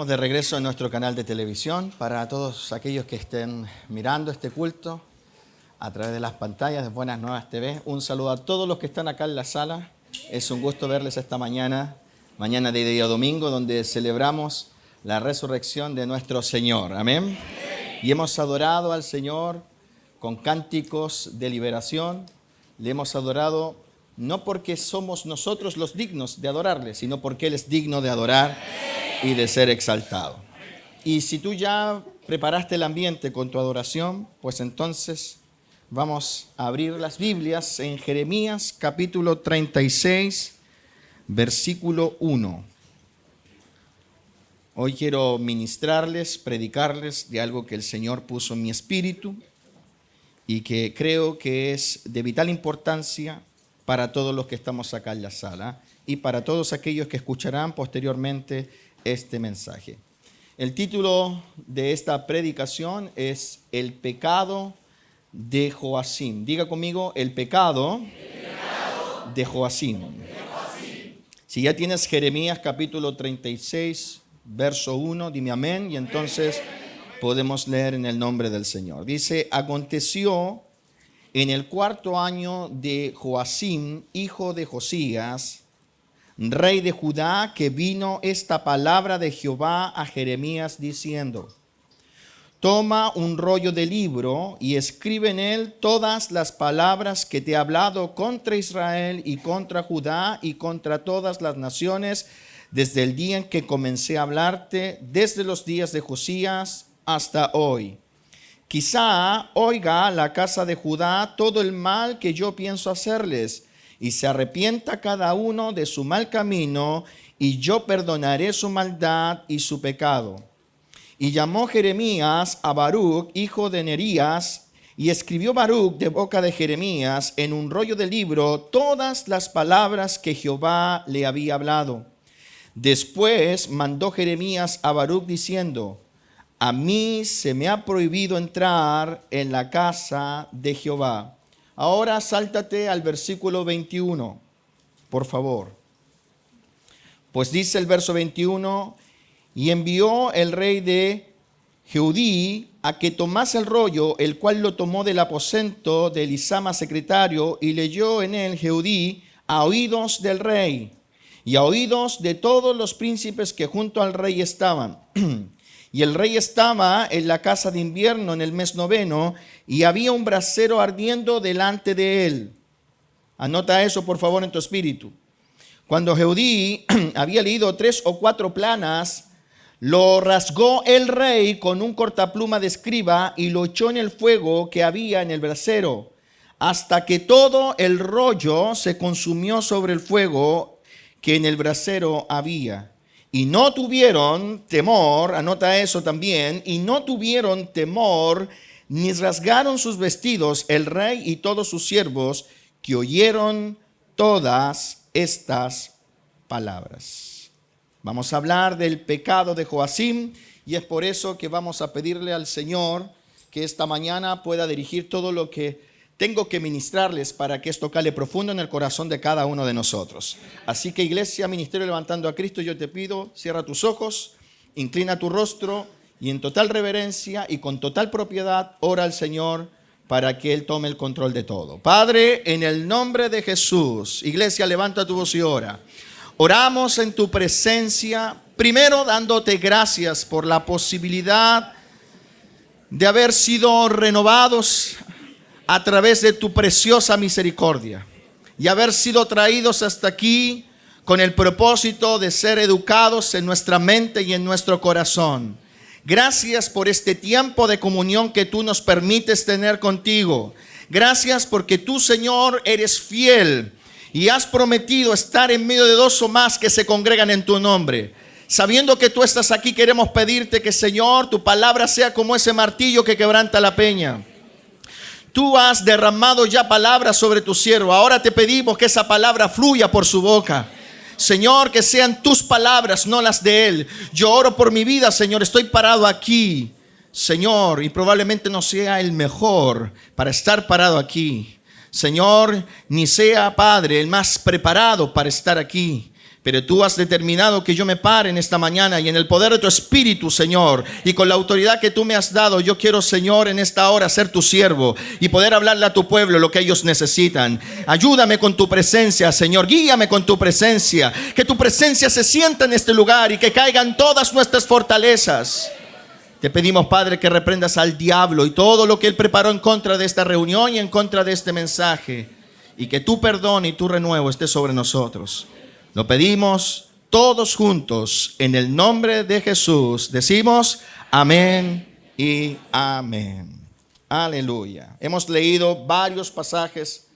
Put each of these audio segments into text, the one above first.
Estamos de regreso en nuestro canal de televisión. Para todos aquellos que estén mirando este culto a través de las pantallas de Buenas Nuevas TV, un saludo a todos los que están acá en la sala. Es un gusto verles esta mañana de día domingo, donde celebramos la resurrección de nuestro Señor. Amén. Y hemos adorado al Señor con cánticos de liberación. Le hemos adorado no porque somos nosotros los dignos de adorarle, sino porque Él es digno de adorar y de ser exaltado. Y si tú ya preparaste el ambiente con tu adoración, pues entonces vamos a abrir las Biblias en Jeremías capítulo 36, versículo 1. Hoy quiero ministrarles, predicarles de algo que el Señor puso en mi espíritu y que creo que es de vital importancia para todos los que estamos acá en la sala y para todos aquellos que escucharán posteriormente este mensaje. El título de esta predicación es El pecado de Joacim. Diga conmigo, el pecado de Joacim. Si ya tienes Jeremías capítulo 36, verso 1, dime amén, y entonces podemos leer en el nombre del Señor. Dice, aconteció en el 4º año de Joacim, hijo de Josías, rey de Judá, que vino esta palabra de Jehová a Jeremías diciendo, toma un rollo de libro y escribe en él todas las palabras que te he hablado contra Israel y contra Judá y contra todas las naciones desde el día en que comencé a hablarte, desde los días de Josías hasta hoy. Quizá oiga la casa de Judá todo el mal que yo pienso hacerles, y se arrepienta cada uno de su mal camino, y yo perdonaré su maldad y su pecado. Y llamó Jeremías a Baruc, hijo de Nerías, y escribió Baruc de boca de Jeremías en un rollo de libro todas las palabras que Jehová le había hablado. Después mandó Jeremías a Baruc diciendo, a mí se me ha prohibido entrar en la casa de Jehová. Ahora sáltate al versículo 21, por favor. Pues dice el verso 21, y envió el rey de Jehudí a que tomase el rollo, el cual lo tomó del aposento de Elisama secretario, y leyó en él Jehudí a oídos del rey y a oídos de todos los príncipes que junto al rey estaban. Y el rey estaba en la casa de invierno en el mes 9, y había un brasero ardiendo delante de él. Anota eso, por favor, en tu espíritu. Cuando Jehudí había leído 3 o 4 planas, lo rasgó el rey con un cortapluma de escriba y lo echó en el fuego que había en el brasero, hasta que todo el rollo se consumió sobre el fuego que en el brasero había. Y no tuvieron temor, anota eso también, y no tuvieron temor, ni rasgaron sus vestidos el rey y todos sus siervos que oyeron todas estas palabras. Vamos a hablar del pecado de Joacim, y es por eso que vamos a pedirle al Señor que esta mañana pueda dirigir todo lo que tengo que ministrarles para que esto cale profundo en el corazón de cada uno de nosotros. Así que Iglesia, Ministerio Levantando a Cristo, yo te pido, cierra tus ojos, inclina tu rostro y en total reverencia y con total propiedad ora al Señor para que Él tome el control de todo. Padre, en el nombre de Jesús, Iglesia, levanta tu voz y ora. Oramos en tu presencia, primero dándote gracias por la posibilidad de haber sido renovados a través de tu preciosa misericordia y haber sido traídos hasta aquí con el propósito de ser educados en nuestra mente y en nuestro corazón. Gracias por este tiempo de comunión que tú nos permites tener contigo. Gracias porque tú, Señor, eres fiel y has prometido estar en medio de 2 o más que se congregan en tu nombre. Sabiendo que tú estás aquí, queremos pedirte que, Señor, tu palabra sea como ese martillo que quebranta la peña. Tú has derramado ya palabras sobre tu siervo. Ahora te pedimos que esa palabra fluya por su boca. Señor, que sean tus palabras, no las de él. Yo oro por mi vida, Señor. Estoy parado aquí, Señor, y probablemente no sea el mejor para estar parado aquí. Señor, ni sea, Padre, el más preparado para estar aquí. Pero tú has determinado que yo me pare en esta mañana y en el poder de tu Espíritu, Señor, y con la autoridad que tú me has dado, yo quiero, Señor, en esta hora ser tu siervo y poder hablarle a tu pueblo lo que ellos necesitan. Ayúdame con tu presencia, Señor, guíame con tu presencia, que tu presencia se sienta en este lugar y que caigan todas nuestras fortalezas. Te pedimos, Padre, que reprendas al diablo y todo lo que él preparó en contra de esta reunión y en contra de este mensaje, y que tu perdón y tu renuevo esté sobre nosotros. Lo pedimos todos juntos en el nombre de Jesús. Decimos amén y amén. Aleluya. Hemos leído varios pasajes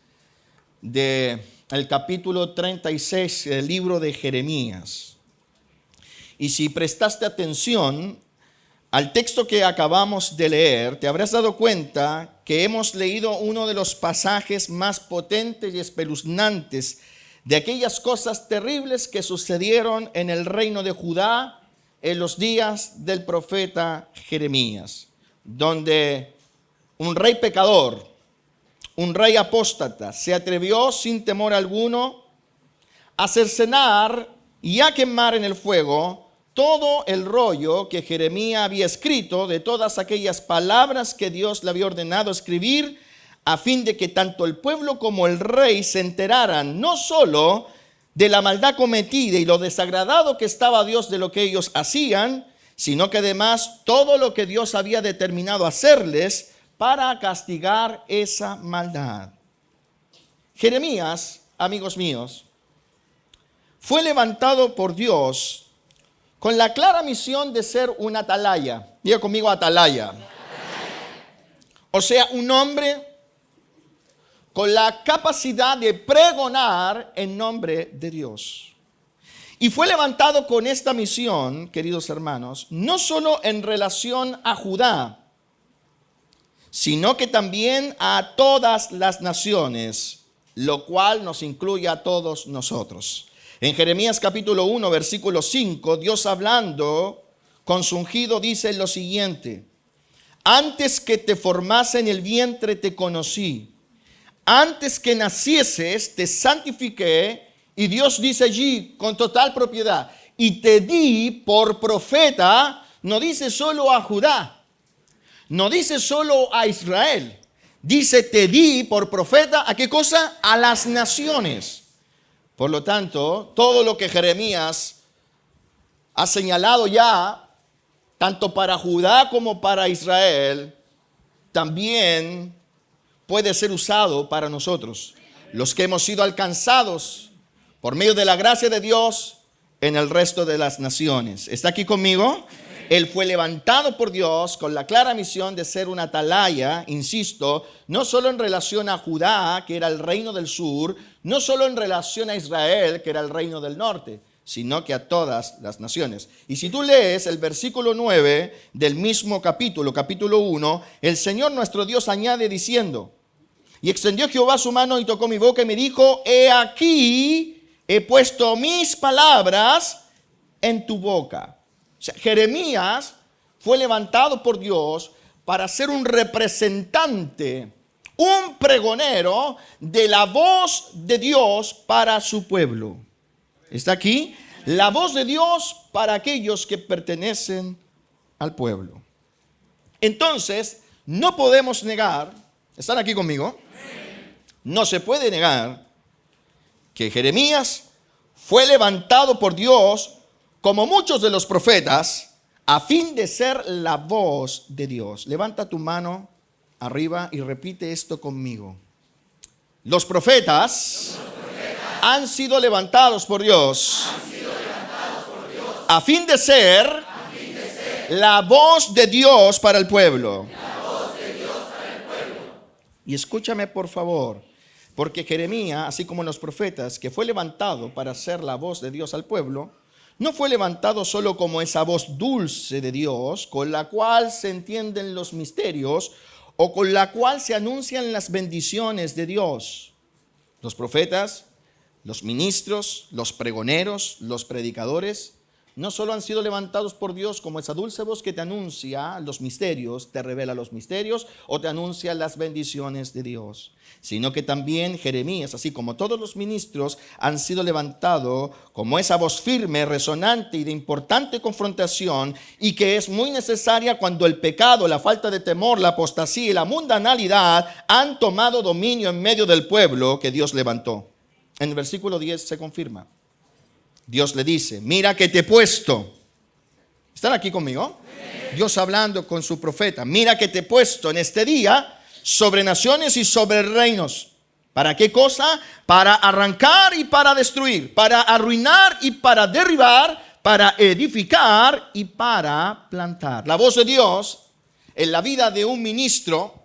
del capítulo 36 del libro de Jeremías. Y si prestaste atención al texto que acabamos de leer, te habrás dado cuenta que hemos leído uno de los pasajes más potentes y espeluznantes de aquellas cosas terribles que sucedieron en el reino de Judá en los días del profeta Jeremías, donde un rey pecador, un rey apóstata, se atrevió sin temor alguno a cercenar y a quemar en el fuego todo el rollo que Jeremías había escrito de todas aquellas palabras que Dios le había ordenado escribir, a fin de que tanto el pueblo como el rey se enteraran no solo de la maldad cometida y lo desagradado que estaba Dios de lo que ellos hacían, sino que además todo lo que Dios había determinado hacerles para castigar esa maldad. Jeremías, amigos míos, fue levantado por Dios con la clara misión de ser un atalaya. Diga conmigo, atalaya. O sea, un hombre con la capacidad de pregonar en nombre de Dios. Y fue levantado con esta misión, queridos hermanos, no solo en relación a Judá, sino que también a todas las naciones, lo cual nos incluye a todos nosotros. En Jeremías capítulo 1, versículo 5, Dios hablando con su ungido dice lo siguiente: antes que te formase en el vientre te conocí, antes que nacieses te santifiqué, y Dios dice allí con total propiedad, y te di por profeta. No dice solo a Judá, no dice solo a Israel, dice te di por profeta. ¿A qué cosa? A las naciones. Por lo tanto, todo lo que Jeremías ha señalado ya, tanto para Judá como para Israel, también puede ser usado para nosotros, los que hemos sido alcanzados por medio de la gracia de Dios en el resto de las naciones. ¿Está aquí conmigo? Él fue levantado por Dios con la clara misión de ser un atalaya, insisto, no solo en relación a Judá, que era el reino del sur, no solo en relación a Israel, que era el reino del norte, sino que a todas las naciones. Y si tú lees el versículo 9 del mismo capítulo 1, el Señor nuestro Dios añade diciendo: y extendió Jehová su mano y tocó mi boca y me dijo: he aquí, he puesto mis palabras en tu boca. O sea, Jeremías fue levantado por Dios para ser un representante, un pregonero de la voz de Dios para su pueblo. ¿Está aquí? La voz de Dios para aquellos que pertenecen al pueblo. Entonces, no podemos negar, ¿están aquí conmigo? No se puede negar que Jeremías fue levantado por Dios, como muchos de los profetas, a fin de ser la voz de Dios. Levanta tu mano arriba y repite esto conmigo. Los profetas han sido levantados por Dios a fin de ser la voz de Dios para el pueblo. Y escúchame por favor, porque Jeremías, así como los profetas, que fue levantado para ser la voz de Dios al pueblo, no fue levantado solo como esa voz dulce de Dios, con la cual se entienden los misterios o con la cual se anuncian las bendiciones de Dios. Los profetas, los ministros, los pregoneros, los predicadores, no solo han sido levantados por Dios como esa dulce voz que te anuncia los misterios, te revela los misterios o te anuncia las bendiciones de Dios, sino que también Jeremías, así como todos los ministros, han sido levantados como esa voz firme, resonante y de importante confrontación, y que es muy necesaria cuando el pecado, la falta de temor, la apostasía y la mundanalidad han tomado dominio en medio del pueblo que Dios levantó. En el versículo 10 se confirma. Dios le dice, mira que te he puesto. ¿Están aquí conmigo? Dios hablando con su profeta, mira que te he puesto en este día sobre naciones y sobre reinos. ¿Para qué cosa? Para arrancar y para destruir, para arruinar y para derribar, para edificar y para plantar. La voz de Dios en la vida de un ministro,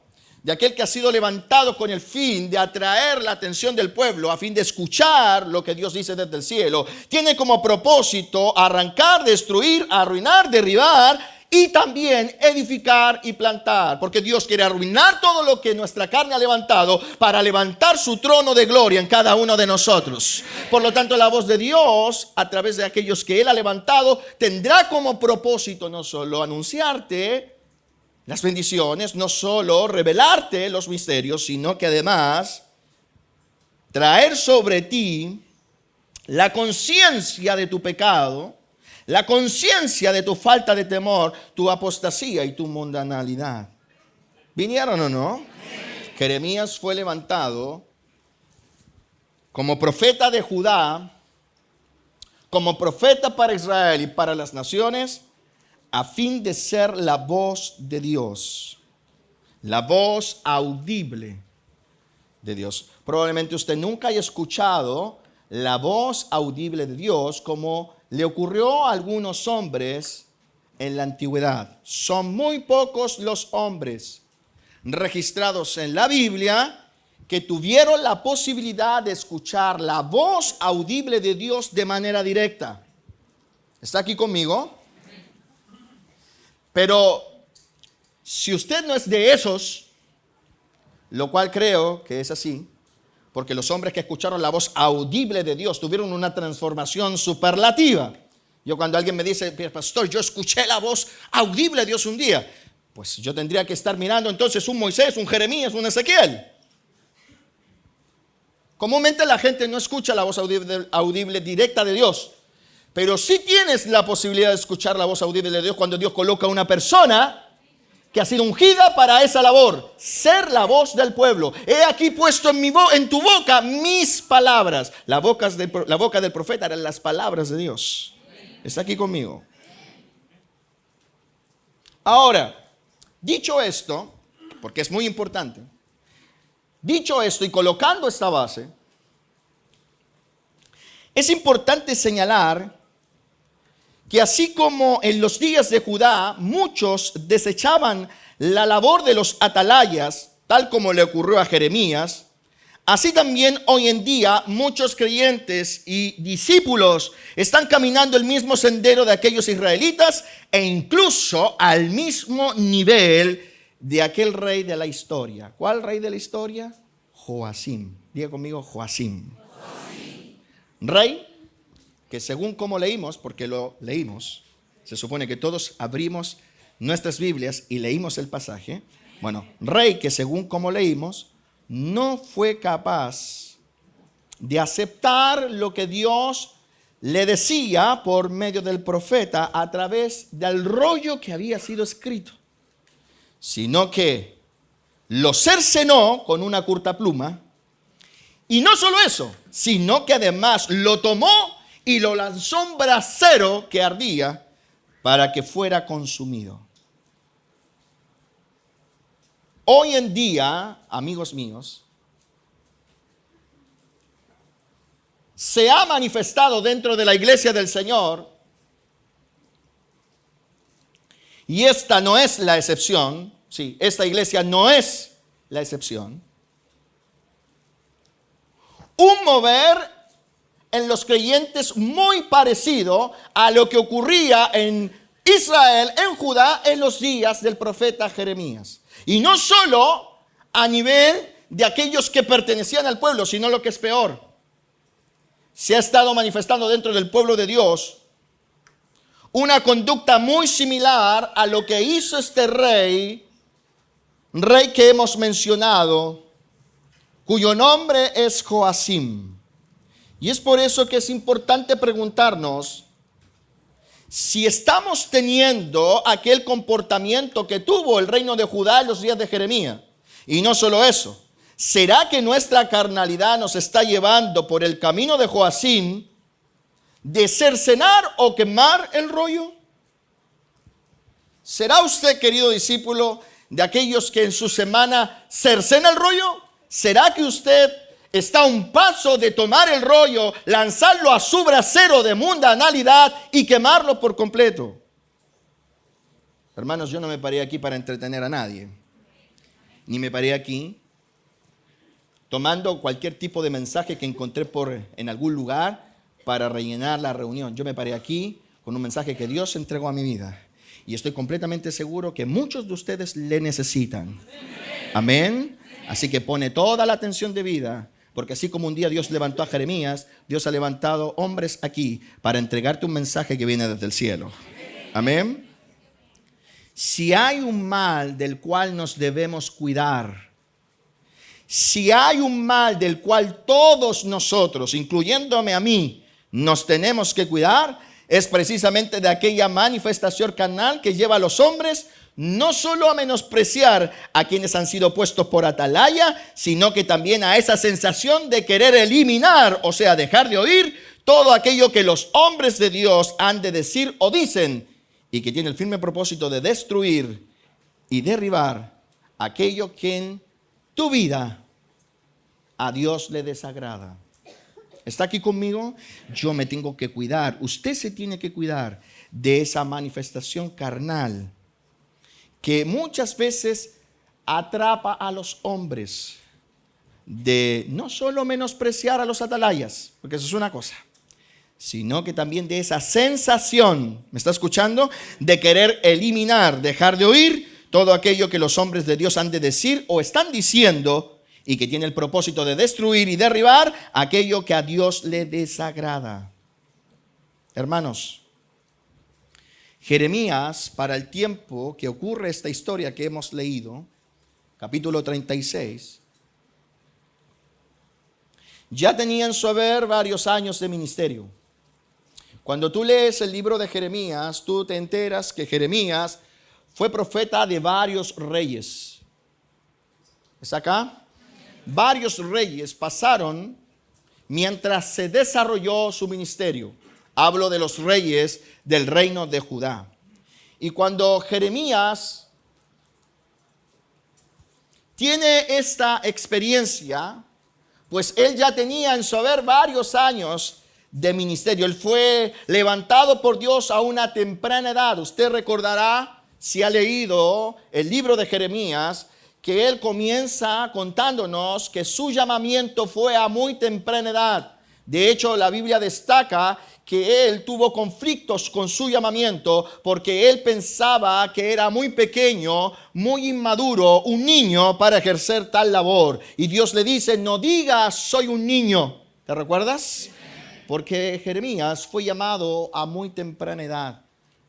de aquel que ha sido levantado con el fin de atraer la atención del pueblo, a fin de escuchar lo que Dios dice desde el cielo, tiene como propósito arrancar, destruir, arruinar, derribar y también edificar y plantar. Porque Dios quiere arruinar todo lo que nuestra carne ha levantado para levantar su trono de gloria en cada uno de nosotros. Por lo tanto, la voz de Dios, a través de aquellos que Él ha levantado, tendrá como propósito no solo anunciarte las bendiciones, no solo revelarte los misterios, sino que además traer sobre ti la conciencia de tu pecado, la conciencia de tu falta de temor, tu apostasía y tu mundanalidad. ¿Vinieron o no? Jeremías fue levantado como profeta de Judá, como profeta para Israel y para las naciones, a fin de ser la voz de Dios, la voz audible de Dios. Probablemente usted nunca haya escuchado la voz audible de Dios como le ocurrió a algunos hombres en la antigüedad. Son muy pocos los hombres registrados en la Biblia que tuvieron la posibilidad de escuchar la voz audible de Dios de manera directa. ¿Está aquí conmigo? Pero si usted no es de esos, lo cual creo que es así, porque los hombres que escucharon la voz audible de Dios tuvieron una transformación superlativa. Yo cuando alguien me dice, pastor, yo escuché la voz audible de Dios un día, pues yo tendría que estar mirando entonces un Moisés, un Jeremías, un Ezequiel. Comúnmente la gente no escucha la voz audible directa de Dios. Pero sí tienes la posibilidad de escuchar la voz audible de Dios cuando Dios coloca a una persona que ha sido ungida para esa labor, ser la voz del pueblo. He aquí puesto en tu boca mis palabras. La boca del profeta eran las palabras de Dios. ¿Está aquí conmigo? Ahora, dicho esto, porque es muy importante, dicho esto y colocando esta base, es importante señalar que así como en los días de Judá muchos desechaban la labor de los atalayas, tal como le ocurrió a Jeremías, así también hoy en día muchos creyentes y discípulos están caminando el mismo sendero de aquellos israelitas e incluso al mismo nivel de aquel rey de la historia. ¿Cuál rey de la historia? Joacim. Diga conmigo, Joacim. Rey que según como leímos, porque lo leímos, se supone que todos abrimos nuestras Biblias y leímos el pasaje. Bueno, rey que según como leímos, no fue capaz de aceptar lo que Dios le decía por medio del profeta a través del rollo que había sido escrito, sino que lo cercenó con una curta pluma. Y no solo eso, sino que además lo tomó y lo lanzó un brasero que ardía para que fuera consumido. Hoy en día, amigos míos, se ha manifestado dentro de la iglesia del Señor, y esta no es la excepción, sí, esta iglesia no es la excepción, un mover en los creyentes muy parecido a lo que ocurría en Israel, en Judá, en los días del profeta Jeremías. Y no solo a nivel de aquellos que pertenecían al pueblo, sino lo que es peor. Se ha estado manifestando dentro del pueblo de Dios una conducta muy similar a lo que hizo este rey que hemos mencionado, cuyo nombre es Joacim. Y es por eso que es importante preguntarnos si estamos teniendo aquel comportamiento que tuvo el reino de Judá en los días de Jeremías. Y no solo eso, ¿será que nuestra carnalidad nos está llevando por el camino de Joacim de cercenar o quemar el rollo? ¿Será usted, querido discípulo, de aquellos que en su semana cercena el rollo? ¿Será que usted está a un paso de tomar el rollo, lanzarlo a su brasero de mundanalidad y quemarlo por completo? Hermanos, yo no me paré aquí para entretener a nadie, ni me paré aquí tomando cualquier tipo de mensaje que encontré en algún lugar para rellenar la reunión. Yo me paré aquí con un mensaje que Dios entregó a mi vida. Y estoy completamente seguro que muchos de ustedes le necesitan. Amén. Así que pone toda la atención de vida, porque así como un día Dios levantó a Jeremías, Dios ha levantado hombres aquí para entregarte un mensaje que viene desde el cielo. Amén. Si hay un mal del cual nos debemos cuidar, si hay un mal del cual todos nosotros, incluyéndome a mí, nos tenemos que cuidar, es precisamente de aquella manifestación carnal que lleva a los hombres no solo a menospreciar a quienes han sido puestos por atalaya, sino que también a esa sensación de querer eliminar, o sea, dejar de oír todo aquello que los hombres de Dios han de decir o dicen, y que tiene el firme propósito de destruir y derribar aquello que en tu vida a Dios le desagrada. ¿Está aquí conmigo? Yo me tengo que cuidar. Usted se tiene que cuidar de esa manifestación carnal que muchas veces atrapa a los hombres, de no solo menospreciar a los atalayas, porque eso es una cosa, sino que también de esa sensación, ¿me está escuchando?, de querer eliminar, dejar de oír todo aquello que los hombres de Dios han de decir o están diciendo, y que tiene el propósito de destruir y derribar aquello que a Dios le desagrada. Hermanos, Jeremías, para el tiempo que ocurre esta historia que hemos leído, capítulo 36, ya tenía en su haber varios años de ministerio. Cuando tú lees el libro de Jeremías, tú te enteras que Jeremías fue profeta de varios reyes. ¿Es acá? Varios reyes pasaron mientras se desarrolló su ministerio. Hablo de los reyes del reino de Judá. Y cuando Jeremías tiene esta experiencia, pues él ya tenía en su haber varios años de ministerio. Él fue levantado por Dios a una temprana edad. Usted recordará, si ha leído el libro de Jeremías, que él comienza contándonos que su llamamiento fue a muy temprana edad. De hecho, la Biblia destaca que él tuvo conflictos con su llamamiento porque él pensaba que era muy pequeño, muy inmaduro, un niño para ejercer tal labor. Y Dios le dice, no digas soy un niño. ¿Te recuerdas? Porque Jeremías fue llamado a muy temprana edad.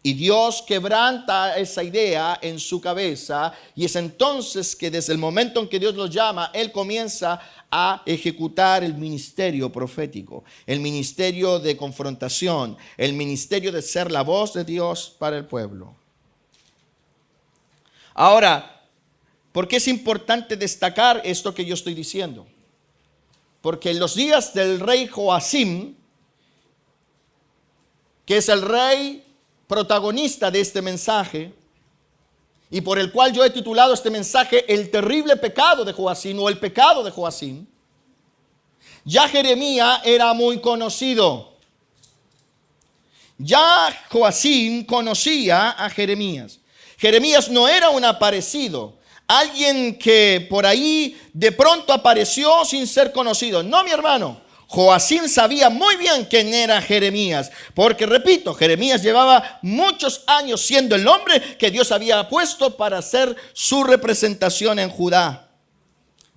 Y Dios quebranta esa idea en su cabeza, y es entonces que desde el momento en que Dios lo llama, él comienza a ejecutar el ministerio profético, el ministerio de confrontación, el ministerio de ser la voz de Dios para el pueblo. Ahora, ¿por qué es importante destacar esto que yo estoy diciendo? Porque en los días del rey Joacim, que es el rey protagonista de este mensaje, y por el cual yo he titulado este mensaje el terrible pecado de Joacim, o el pecado de Joacim, ya Jeremías era muy conocido. Ya Joacim conocía a Jeremías. Jeremías no era un aparecido, alguien que por ahí de pronto apareció sin ser conocido. No, mi hermano. Joacim sabía muy bien quién era Jeremías, porque repito, Jeremías llevaba muchos años siendo el hombre que Dios había puesto para hacer su representación en Judá.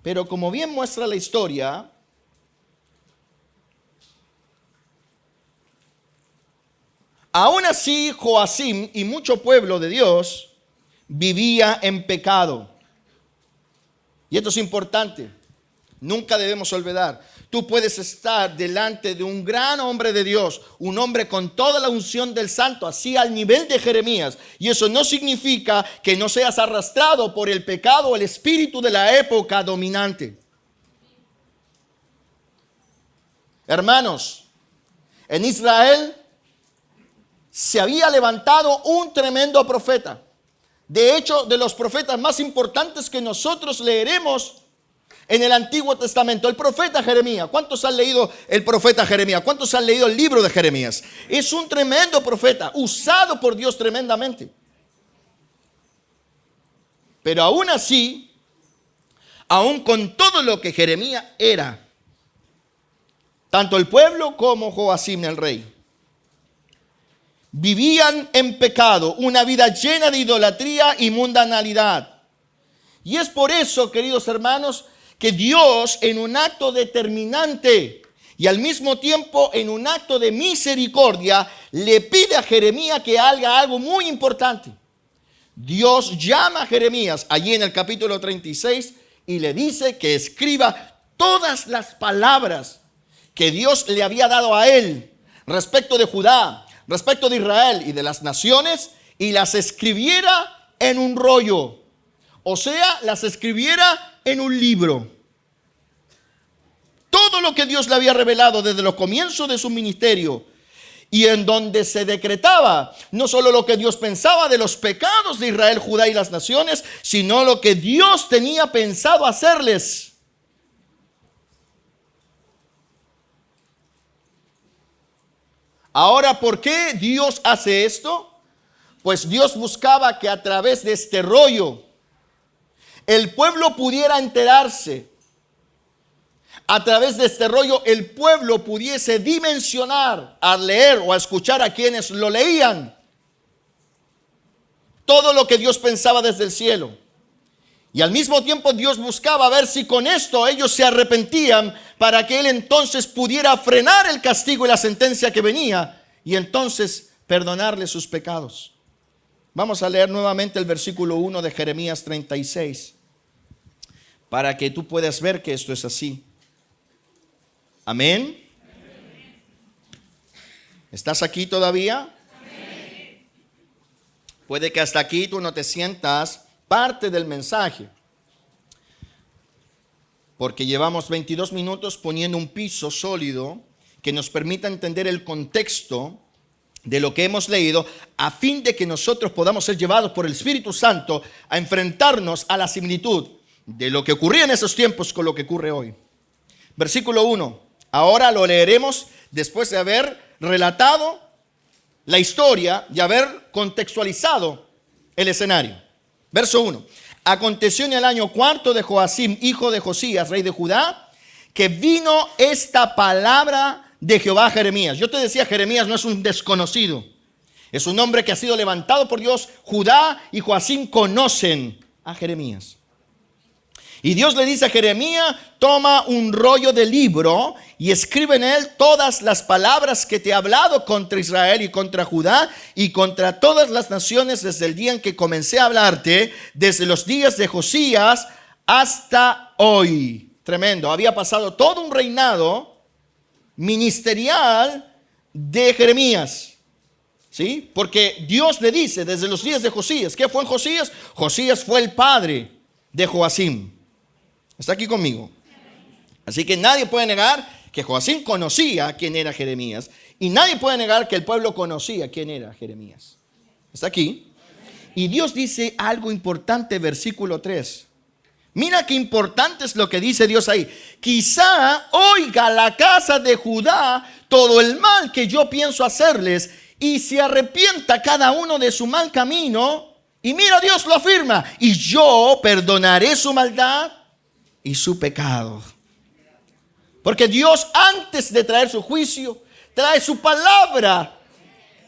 Pero como bien muestra la historia, Aún así, Joacim y mucho pueblo de Dios vivía en pecado. Y esto es importante. Nunca debemos olvidar. Tú puedes estar delante de un gran hombre de Dios, un hombre con toda la unción del santo, así al nivel de Jeremías. Y eso no significa que no seas arrastrado por el pecado o el espíritu de la época dominante. Hermanos, en Israel se había levantado un tremendo profeta. De hecho, de los profetas más importantes que nosotros leeremos en el Antiguo Testamento, el profeta Jeremías. ¿Cuántos han leído el profeta Jeremías? ¿Cuántos han leído el libro de Jeremías? Es un tremendo profeta, usado por Dios tremendamente. Pero aún así, aún con todo lo que Jeremías era, tanto el pueblo como Joacim el rey, vivían en pecado, una vida llena de idolatría y mundanalidad. Y es por eso, queridos hermanos, que Dios, en un acto determinante y al mismo tiempo en un acto de misericordia, le pide a Jeremías que haga algo muy importante. Dios llama a Jeremías allí en el capítulo 36 y le dice que escriba todas las palabras que Dios le había dado a él respecto de Judá, respecto de Israel y de las naciones, y las escribiera en un rollo. O sea, las escribiera en un libro. Todo lo que Dios le había revelado desde los comienzos de su ministerio, y en donde se decretaba no solo lo que Dios pensaba de los pecados de Israel, Judá y las naciones, sino lo que Dios tenía pensado hacerles. Ahora, ¿por qué Dios hace esto? Pues Dios buscaba que a través de este rollo el pueblo pudiera enterarse. A través de este rollo el pueblo pudiese dimensionar al leer o a escuchar a quienes lo leían todo lo que Dios pensaba desde el cielo. Y al mismo tiempo Dios buscaba ver si con esto ellos se arrepentían, para que Él entonces pudiera frenar el castigo y la sentencia que venía, y entonces perdonarle sus pecados. Vamos a leer nuevamente el versículo 1 de Jeremías 36, para que tú puedas ver que esto es así. Amén. ¿Estás aquí todavía? Amén. Puede que hasta aquí tú no te sientas parte del mensaje, porque llevamos 22 minutos poniendo un piso sólido que nos permita entender el contexto de lo que hemos leído, a fin de que nosotros podamos ser llevados por el Espíritu Santo a enfrentarnos a la similitud de lo que ocurría en esos tiempos con lo que ocurre hoy. Versículo 1. Ahora lo leeremos después de haber relatado la historia y haber contextualizado el escenario. Verso 1. Aconteció en el año cuarto de Joacim, hijo de Josías, rey de Judá, que vino esta palabra de Jehová a Jeremías. Yo te decía, Jeremías no es un desconocido. Es un hombre que ha sido levantado por Dios. Judá y Joacim conocen a Jeremías. Y Dios le dice a Jeremías: toma un rollo de libro y escribe en él todas las palabras que te he hablado contra Israel y contra Judá y contra todas las naciones desde el día en que comencé a hablarte, desde los días de Josías hasta hoy. Tremendo. Había pasado todo un reinado ministerial de Jeremías. ¿Sí? Porque Dios le dice desde los días de Josías. ¿Qué fue en Josías? Josías fue el padre de Joacim. ¿Está aquí conmigo? Así que nadie puede negar que Joacim conocía quién era Jeremías, y nadie puede negar que el pueblo conocía quién era Jeremías. ¿Está aquí? Y Dios dice algo importante, versículo 3. Mira qué importante es lo que dice Dios ahí. Quizá oiga la casa de Judá todo el mal que yo pienso hacerles, y se arrepienta cada uno de su mal camino. Y mira, Dios lo afirma: y yo perdonaré su maldad y su pecado. Porque Dios, antes de traer su juicio, trae su palabra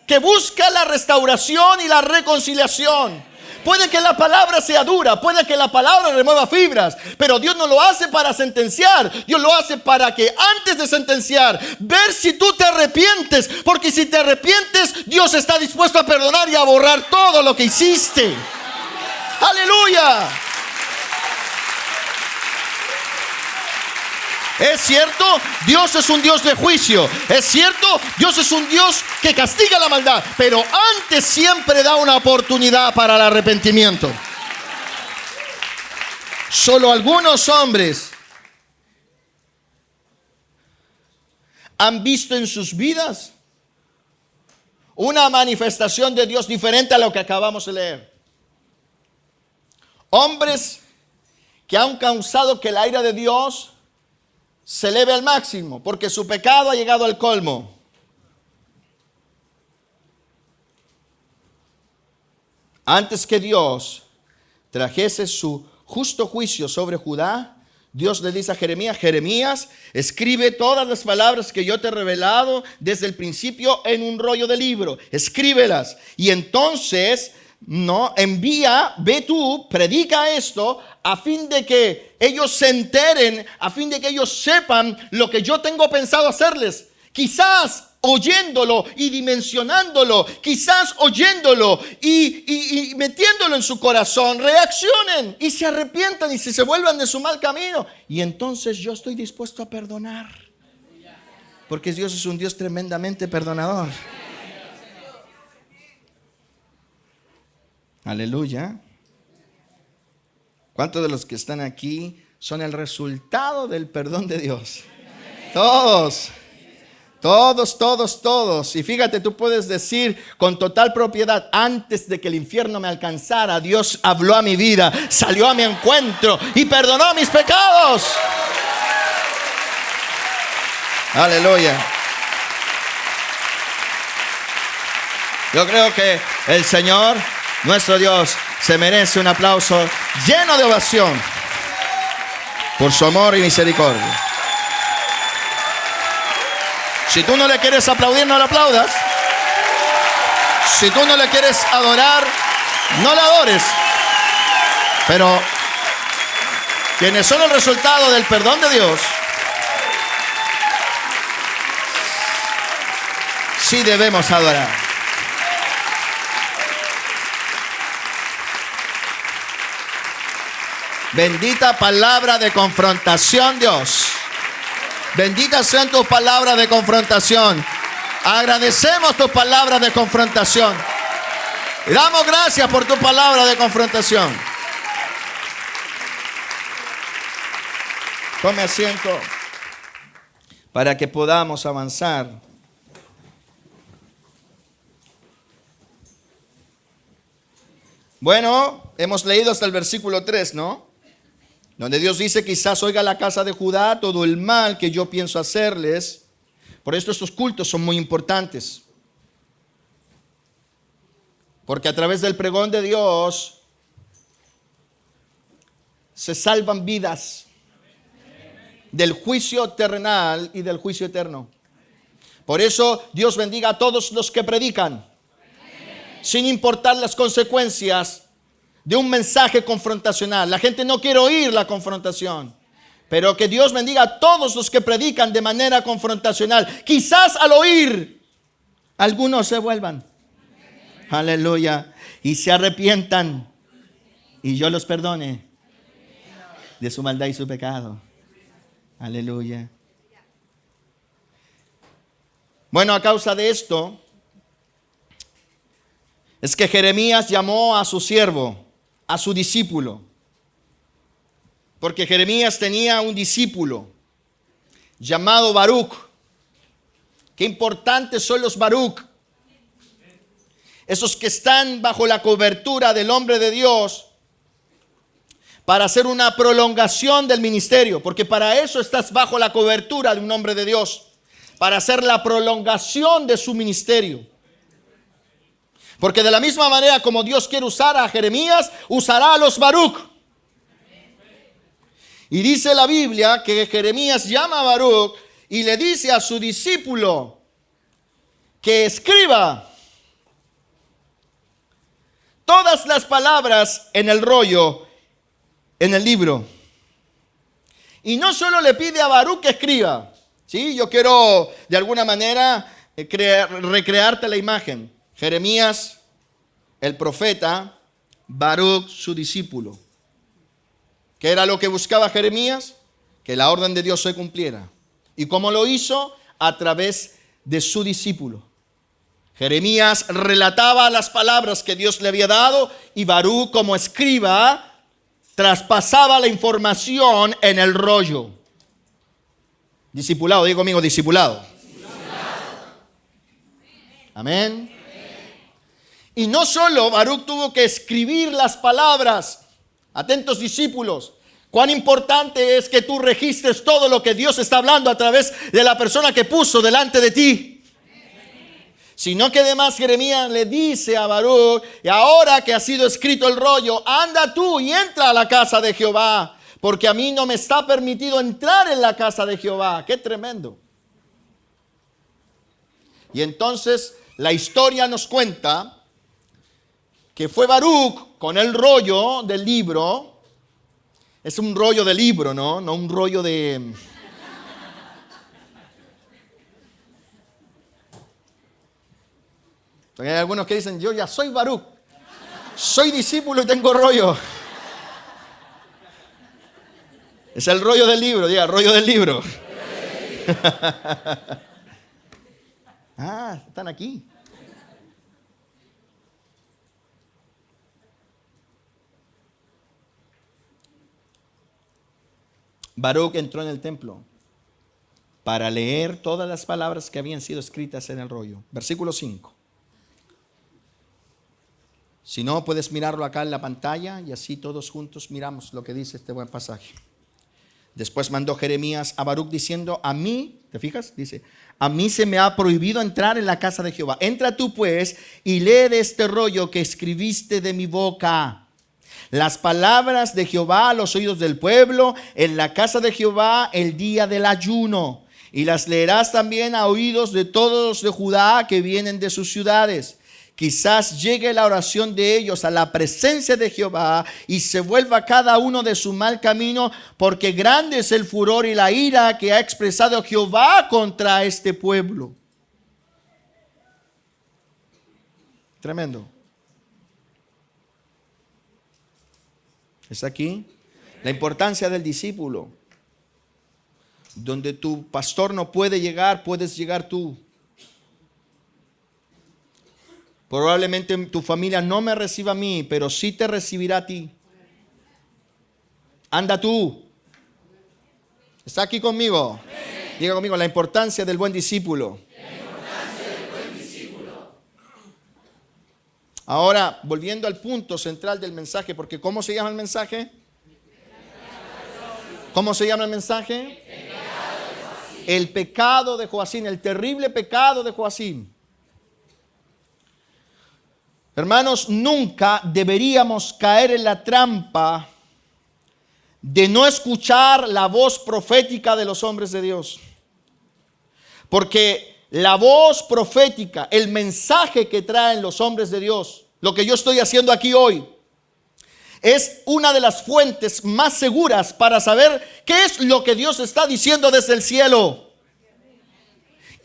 que busca la restauración y la reconciliación. Puede que la palabra sea dura, puede que la palabra remueva fibras, pero Dios no lo hace para sentenciar. Dios lo hace para que antes de sentenciar, ver si tú te arrepientes, porque si te arrepientes, Dios está dispuesto a perdonar y a borrar todo lo que hiciste. ¡Aleluya! Es cierto, Dios es un Dios de juicio. Es cierto, Dios es un Dios que castiga la maldad. Pero antes siempre da una oportunidad para el arrepentimiento. Solo algunos hombres han visto en sus vidas una manifestación de Dios diferente a lo que acabamos de leer. Hombres que han causado que la ira de Dios se eleve al máximo, porque su pecado ha llegado al colmo. Antes que Dios trajese su justo juicio sobre Judá, Dios le dice a Jeremías: Jeremías, escribe todas las palabras que yo te he revelado desde el principio en un rollo de libro. Escríbelas. Y entonces, envía, ve tú, predica esto, a fin de que ellos se enteren, a fin de que ellos sepan lo que yo tengo pensado hacerles. Quizás oyéndolo y dimensionándolo, quizás oyéndolo y metiéndolo en su corazón, reaccionen y se arrepientan y se vuelvan de su mal camino. Y entonces yo estoy dispuesto a perdonar, porque Dios es un Dios tremendamente perdonador. Aleluya. ¿Cuántos de los que están aquí son el resultado del perdón de Dios? Todos. Y fíjate, tú puedes decir con total propiedad: antes de que el infierno me alcanzara, Dios habló a mi vida, salió a mi encuentro y perdonó mis pecados. Aleluya. Yo creo que el Señor, nuestro Dios, se merece un aplauso lleno de ovación por su amor y misericordia. Si tú no le quieres aplaudir, no le aplaudas. Si tú no le quieres adorar, no le adores. Pero quienes son el resultado del perdón de Dios, sí debemos adorar. Bendita palabra de confrontación, Dios. Benditas sean tus palabras de confrontación. Agradecemos tus palabras de confrontación. Y damos gracias por tu palabra de confrontación. Tome asiento para que podamos avanzar. Bueno, hemos leído hasta el versículo 3, ¿no? Donde Dios dice: quizás oiga la casa de Judá todo el mal que yo pienso hacerles. Por esto estos cultos son muy importantes. Porque a través del pregón de Dios se salvan vidas del juicio terrenal y del juicio eterno. Por eso Dios bendiga a todos los que predican, sin importar las consecuencias de un mensaje confrontacional. La gente no quiere oír la confrontación, pero que Dios bendiga a todos los que predican de manera confrontacional. Quizás al oír, algunos se vuelvan, aleluya, y se arrepientan, y yo los perdone de su maldad y su pecado. Aleluya. Bueno, a causa de esto es que Jeremías llamó a su siervo, a su discípulo, porque Jeremías tenía un discípulo llamado Baruch. Qué importantes son los Baruch, esos que están bajo la cobertura del hombre de Dios para hacer una prolongación del ministerio, porque para eso estás bajo la cobertura de un hombre de Dios, para hacer la prolongación de su ministerio. Porque de la misma manera como Dios quiere usar a Jeremías, usará a los Baruch. Y dice la Biblia que Jeremías llama a Baruch y le dice a su discípulo que escriba todas las palabras en el rollo, en el libro. Y no solo le pide a Baruc que escriba. ¿Sí? Yo quiero de alguna manera recrearte la imagen. Jeremías, el profeta, Baruc, su discípulo. ¿Qué era lo que buscaba Jeremías? Que la orden de Dios se cumpliera. ¿Y cómo lo hizo? A través de su discípulo. Jeremías relataba las palabras que Dios le había dado y Baruc, como escriba, traspasaba la información en el rollo. Discipulado, digo conmigo, discipulado. Amén. Y no solo Baruc tuvo que escribir las palabras. Atentos discípulos, cuán importante es que tú registres todo lo que Dios está hablando a través de la persona que puso delante de ti. Sino que además Jeremías le dice a Baruc, y ahora que ha sido escrito el rollo, anda tú y entra a la casa de Jehová, porque a mí no me está permitido entrar en la casa de Jehová. ¡Qué tremendo! Y entonces la historia nos cuenta que fue Baruc con el rollo del libro. Es un rollo de libro, ¿no? No un rollo de... Porque hay algunos que dicen, yo ya soy Baruc, soy discípulo y tengo rollo. Es el rollo del libro, diga, rollo del libro. Ah, están aquí. Baruc entró en el templo para leer todas las palabras que habían sido escritas en el rollo. Versículo 5. Si no, puedes mirarlo acá en la pantalla y así todos juntos miramos lo que dice este buen pasaje. Después mandó Jeremías a Baruc diciendo, a mí, ¿te fijas? Dice, a mí se me ha prohibido entrar en la casa de Jehová. Entra tú pues y lee de este rollo que escribiste de mi boca. Las palabras de Jehová a los oídos del pueblo en la casa de Jehová el día del ayuno. Y las leerás también a oídos de todos los de Judá que vienen de sus ciudades. Quizás llegue la oración de ellos a la presencia de Jehová y se vuelva cada uno de su mal camino, porque grande es el furor y la ira que ha expresado Jehová contra este pueblo. Tremendo. ¿Está aquí? La importancia del discípulo. Donde tu pastor no puede llegar, puedes llegar tú. Probablemente tu familia no me reciba a mí, pero sí te recibirá a ti. Anda tú. ¿Está aquí conmigo? Diga conmigo la importancia del buen discípulo. Ahora, volviendo al punto central del mensaje, porque ¿cómo se llama el mensaje? ¿Cómo se llama el mensaje? El pecado de Joacim, el terrible pecado de Joacim. Hermanos, nunca deberíamos caer en la trampa de no escuchar la voz profética de los hombres de Dios. Porque la voz profética, el mensaje que traen los hombres de Dios, lo que yo estoy haciendo aquí hoy, es una de las fuentes más seguras para saber qué es lo que Dios está diciendo desde el cielo.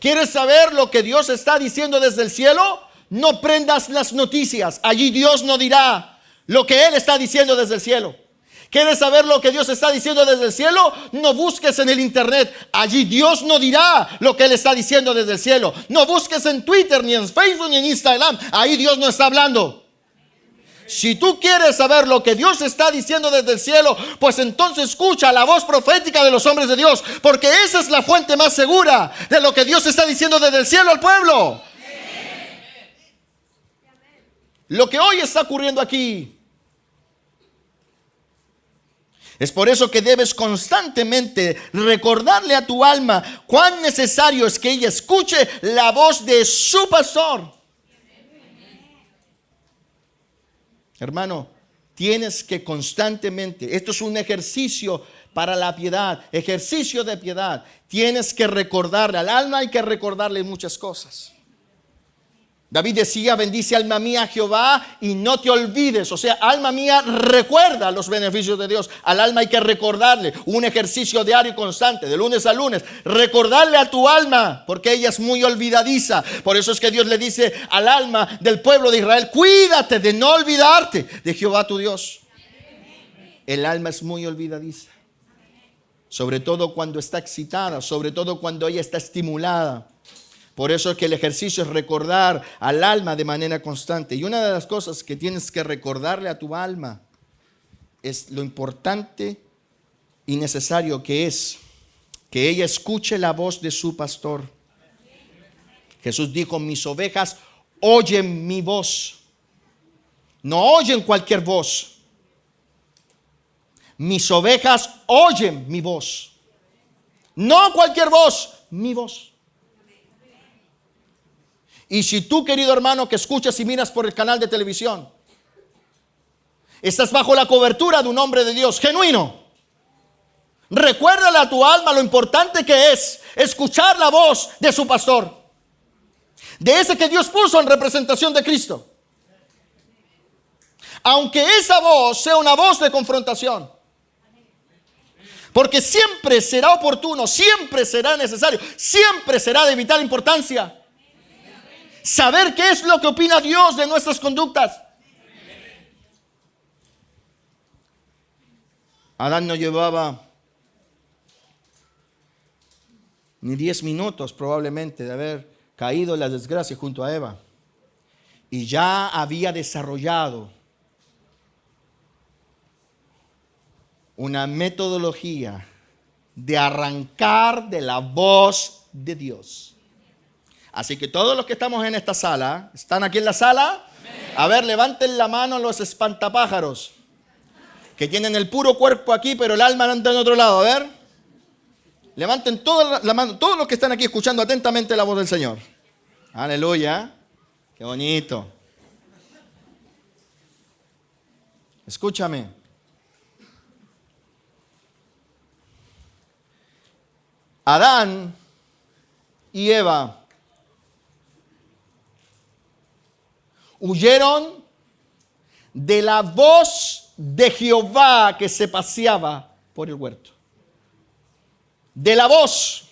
¿Quieres saber lo que Dios está diciendo desde el cielo? No prendas las noticias. Allí Dios no dirá lo que Él está diciendo desde el cielo. ¿Quieres saber lo que Dios está diciendo desde el cielo? No busques en el internet. Allí Dios no dirá lo que Él está diciendo desde el cielo. No busques en Twitter, ni en Facebook, ni en Instagram. Ahí Dios no está hablando. Si tú quieres saber lo que Dios está diciendo desde el cielo, pues entonces escucha la voz profética de los hombres de Dios, porque esa es la fuente más segura de lo que Dios está diciendo desde el cielo al pueblo. Lo que hoy está ocurriendo aquí. Es por eso que debes constantemente recordarle a tu alma cuán necesario es que ella escuche la voz de su pastor. Hermano, tienes que constantemente, esto es un ejercicio para la piedad, ejercicio de piedad. Tienes que recordarle al alma, hay que recordarle muchas cosas. David decía, bendice alma mía a Jehová y no te olvides. O sea, alma mía, recuerda los beneficios de Dios. Al alma hay que recordarle, un ejercicio diario y constante, de lunes a lunes. Recordarle a tu alma, porque ella es muy olvidadiza. Por eso es que Dios le dice al alma del pueblo de Israel, cuídate de no olvidarte de Jehová tu Dios. El alma es muy olvidadiza. Sobre todo cuando está excitada, sobre todo cuando ella está estimulada. Por eso es que el ejercicio es recordar al alma de manera constante. Y una de las cosas que tienes que recordarle a tu alma es lo importante y necesario que es que ella escuche la voz de su pastor. Jesús dijo, mis ovejas oyen mi voz. No oyen cualquier voz. Mis ovejas oyen mi voz. No cualquier voz, mi voz. Y si tú, querido hermano, que escuchas y miras por el canal de televisión, estás bajo la cobertura de un hombre de Dios genuino, recuérdale a tu alma lo importante que es escuchar la voz de su pastor, de ese que Dios puso en representación de Cristo. Aunque esa voz sea una voz de confrontación, porque siempre será oportuno, siempre será necesario, siempre será de vital importancia saber qué es lo que opina Dios de nuestras conductas. Adán no llevaba ni 10 minutos probablemente de haber caído en la desgracia junto a Eva. Y ya había desarrollado una metodología de arrancar de la voz de Dios. Así que todos los que estamos en esta sala, ¿están aquí en la sala? A ver, levanten la mano los espantapájaros que tienen el puro cuerpo aquí, pero el alma anda en otro lado. A ver, levanten toda la mano, todos los que están aquí escuchando atentamente la voz del Señor. Aleluya, qué bonito. Escúchame. Adán y Eva huyeron de la voz de Jehová que se paseaba por el huerto. De la voz.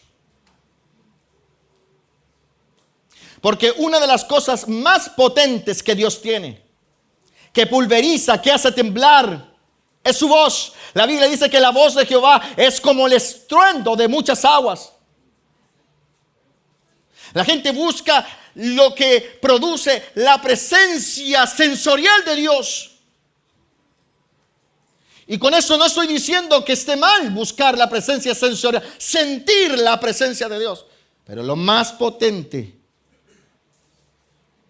Porque una de las cosas más potentes que Dios tiene, que pulveriza, que hace temblar, es su voz. La Biblia dice que la voz de Jehová es como el estruendo de muchas aguas. La gente busca lo que produce la presencia sensorial de Dios. Y con eso no estoy diciendo que esté mal buscar la presencia sensorial, sentir la presencia de Dios. Pero lo más potente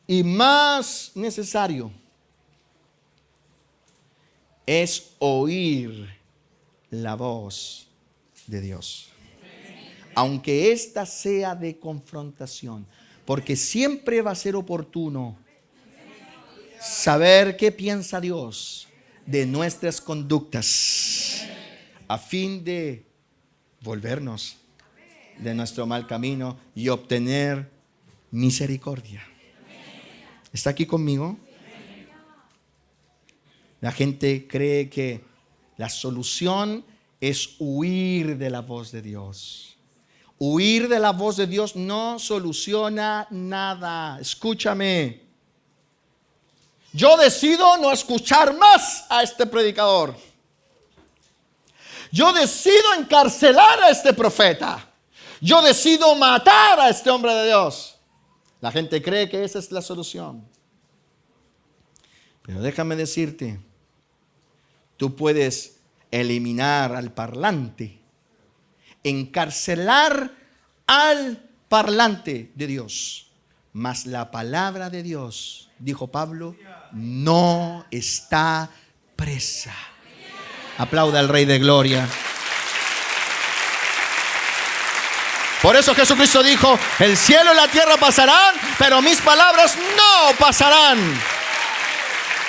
y más necesario es oír la voz de Dios. Aunque ésta sea de confrontación, porque siempre va a ser oportuno saber qué piensa Dios de nuestras conductas, a fin de volvernos de nuestro mal camino y obtener misericordia. ¿Está aquí conmigo? La gente cree que la solución es huir de la voz de Dios. Huir de la voz de Dios no soluciona nada. Escúchame. Yo decido no escuchar más a este predicador. Yo decido encarcelar a este profeta. Yo decido matar a este hombre de Dios. La gente cree que esa es la solución. Pero déjame decirte, tú puedes eliminar al parlante, encarcelar al parlante de Dios, mas la palabra de Dios, dijo Pablo, no está presa. Aplauda al Rey de Gloria. Por eso Jesucristo dijo, el cielo y la tierra pasarán, pero mis palabras no pasarán.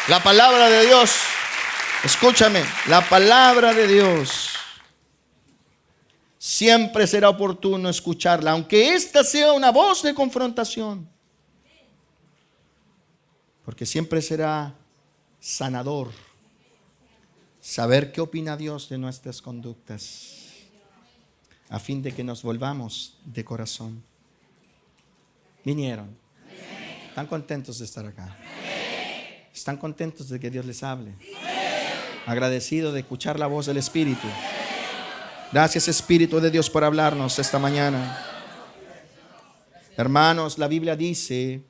La palabra de Dios, escúchame, la palabra de Dios siempre será oportuno escucharla, aunque esta sea una voz de confrontación. Porque siempre será sanador saber qué opina Dios de nuestras conductas, a fin de que nos volvamos de corazón. Vinieron. ¿Están contentos de estar acá? ¿Están contentos de que Dios les hable? Agradecido de escuchar la voz del Espíritu. Gracias, Espíritu de Dios, por hablarnos esta mañana. Hermanos, la Biblia dice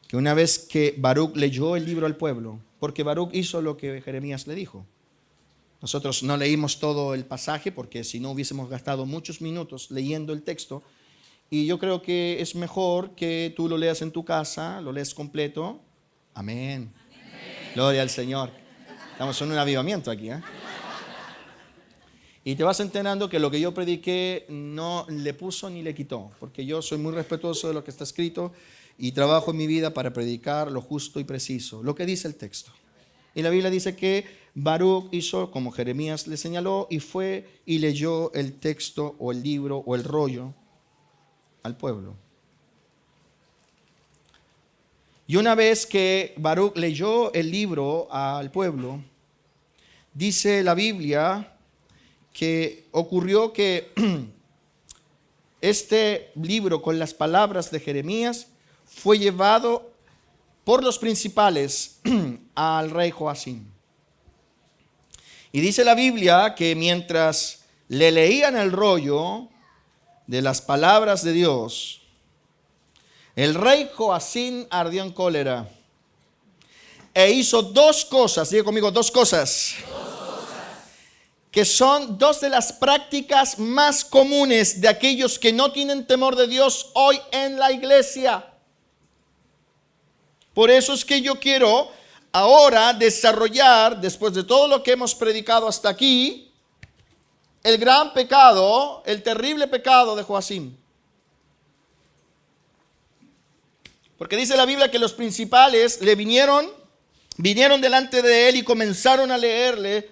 que una vez que Baruch leyó el libro al pueblo, porque Baruch hizo lo que Jeremías le dijo. Nosotros no leímos todo el pasaje porque si no hubiésemos gastado muchos minutos leyendo el texto. Y yo creo que es mejor que tú lo leas en tu casa, lo lees completo. Amén. Amén. Gloria al Señor. Estamos en un avivamiento aquí, ¿eh? Y te vas enterando que lo que yo prediqué no le puso ni le quitó, porque yo soy muy respetuoso de lo que está escrito y trabajo en mi vida para predicar lo justo y preciso, lo que dice el texto. Y la Biblia dice que Baruch hizo como Jeremías le señaló y fue y leyó el texto o el libro o el rollo al pueblo. Y una vez que Baruch leyó el libro al pueblo, dice la Biblia que ocurrió que este libro con las palabras de Jeremías fue llevado por los principales al rey Joacim. Y dice la Biblia que mientras le leían el rollo de las palabras de Dios, el rey Joacim ardió en cólera e hizo dos cosas, diga conmigo, dos cosas, que son dos de las prácticas más comunes de aquellos que no tienen temor de Dios hoy en la iglesia. Por eso es que yo quiero ahora desarrollar, después de todo lo que hemos predicado hasta aquí, el gran pecado, el terrible pecado de Joacim. Porque dice la Biblia que los principales le vinieron delante de él y comenzaron a leerle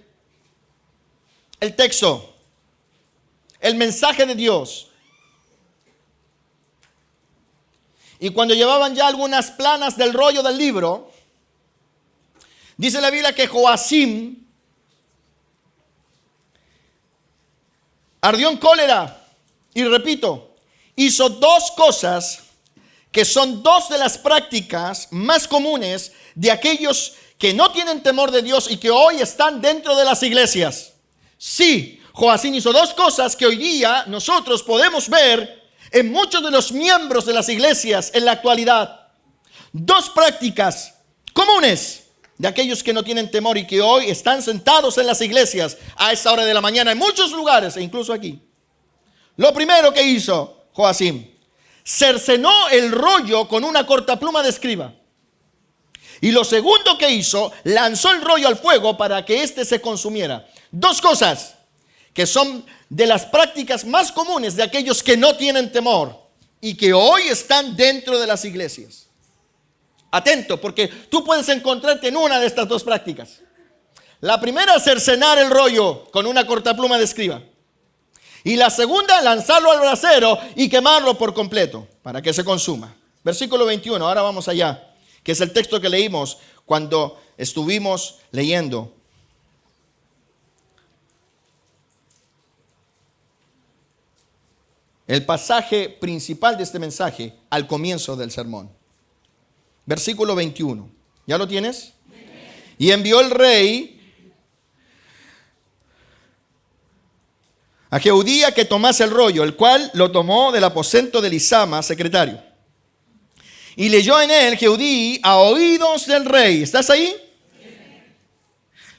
el texto, el mensaje de Dios. Y cuando llevaban ya algunas planas del rollo del libro, dice la Biblia que Joacim ardió en cólera y repito, hizo dos cosas que son dos de las prácticas más comunes de aquellos que no tienen temor de Dios y que hoy están dentro de las iglesias. Sí, Joacim hizo dos cosas que hoy día nosotros podemos ver en muchos de los miembros de las iglesias en la actualidad. Dos prácticas comunes de aquellos que no tienen temor y que hoy están sentados en las iglesias a esta hora de la mañana en muchos lugares e incluso aquí. Lo primero que hizo Joacim, cercenó el rollo con una cortapluma de escriba. Y lo segundo que hizo, lanzó el rollo al fuego para que éste se consumiera. Dos cosas que son de las prácticas más comunes de aquellos que no tienen temor y que hoy están dentro de las iglesias. Atento, porque tú puedes encontrarte en una de estas dos prácticas. La primera, cercenar el rollo con una cortapluma de escriba. Y la segunda, lanzarlo al brasero y quemarlo por completo para que se consuma. Versículo 21, ahora vamos allá, que es el texto que leímos cuando estuvimos leyendo. El pasaje principal de este mensaje al comienzo del sermón. Versículo 21. ¿Ya lo tienes? Y envió el rey a Jehudí a que tomase el rollo, el cual lo tomó del aposento de Elisama, secretario. Y leyó en él Jehudí a oídos del rey. ¿Estás ahí?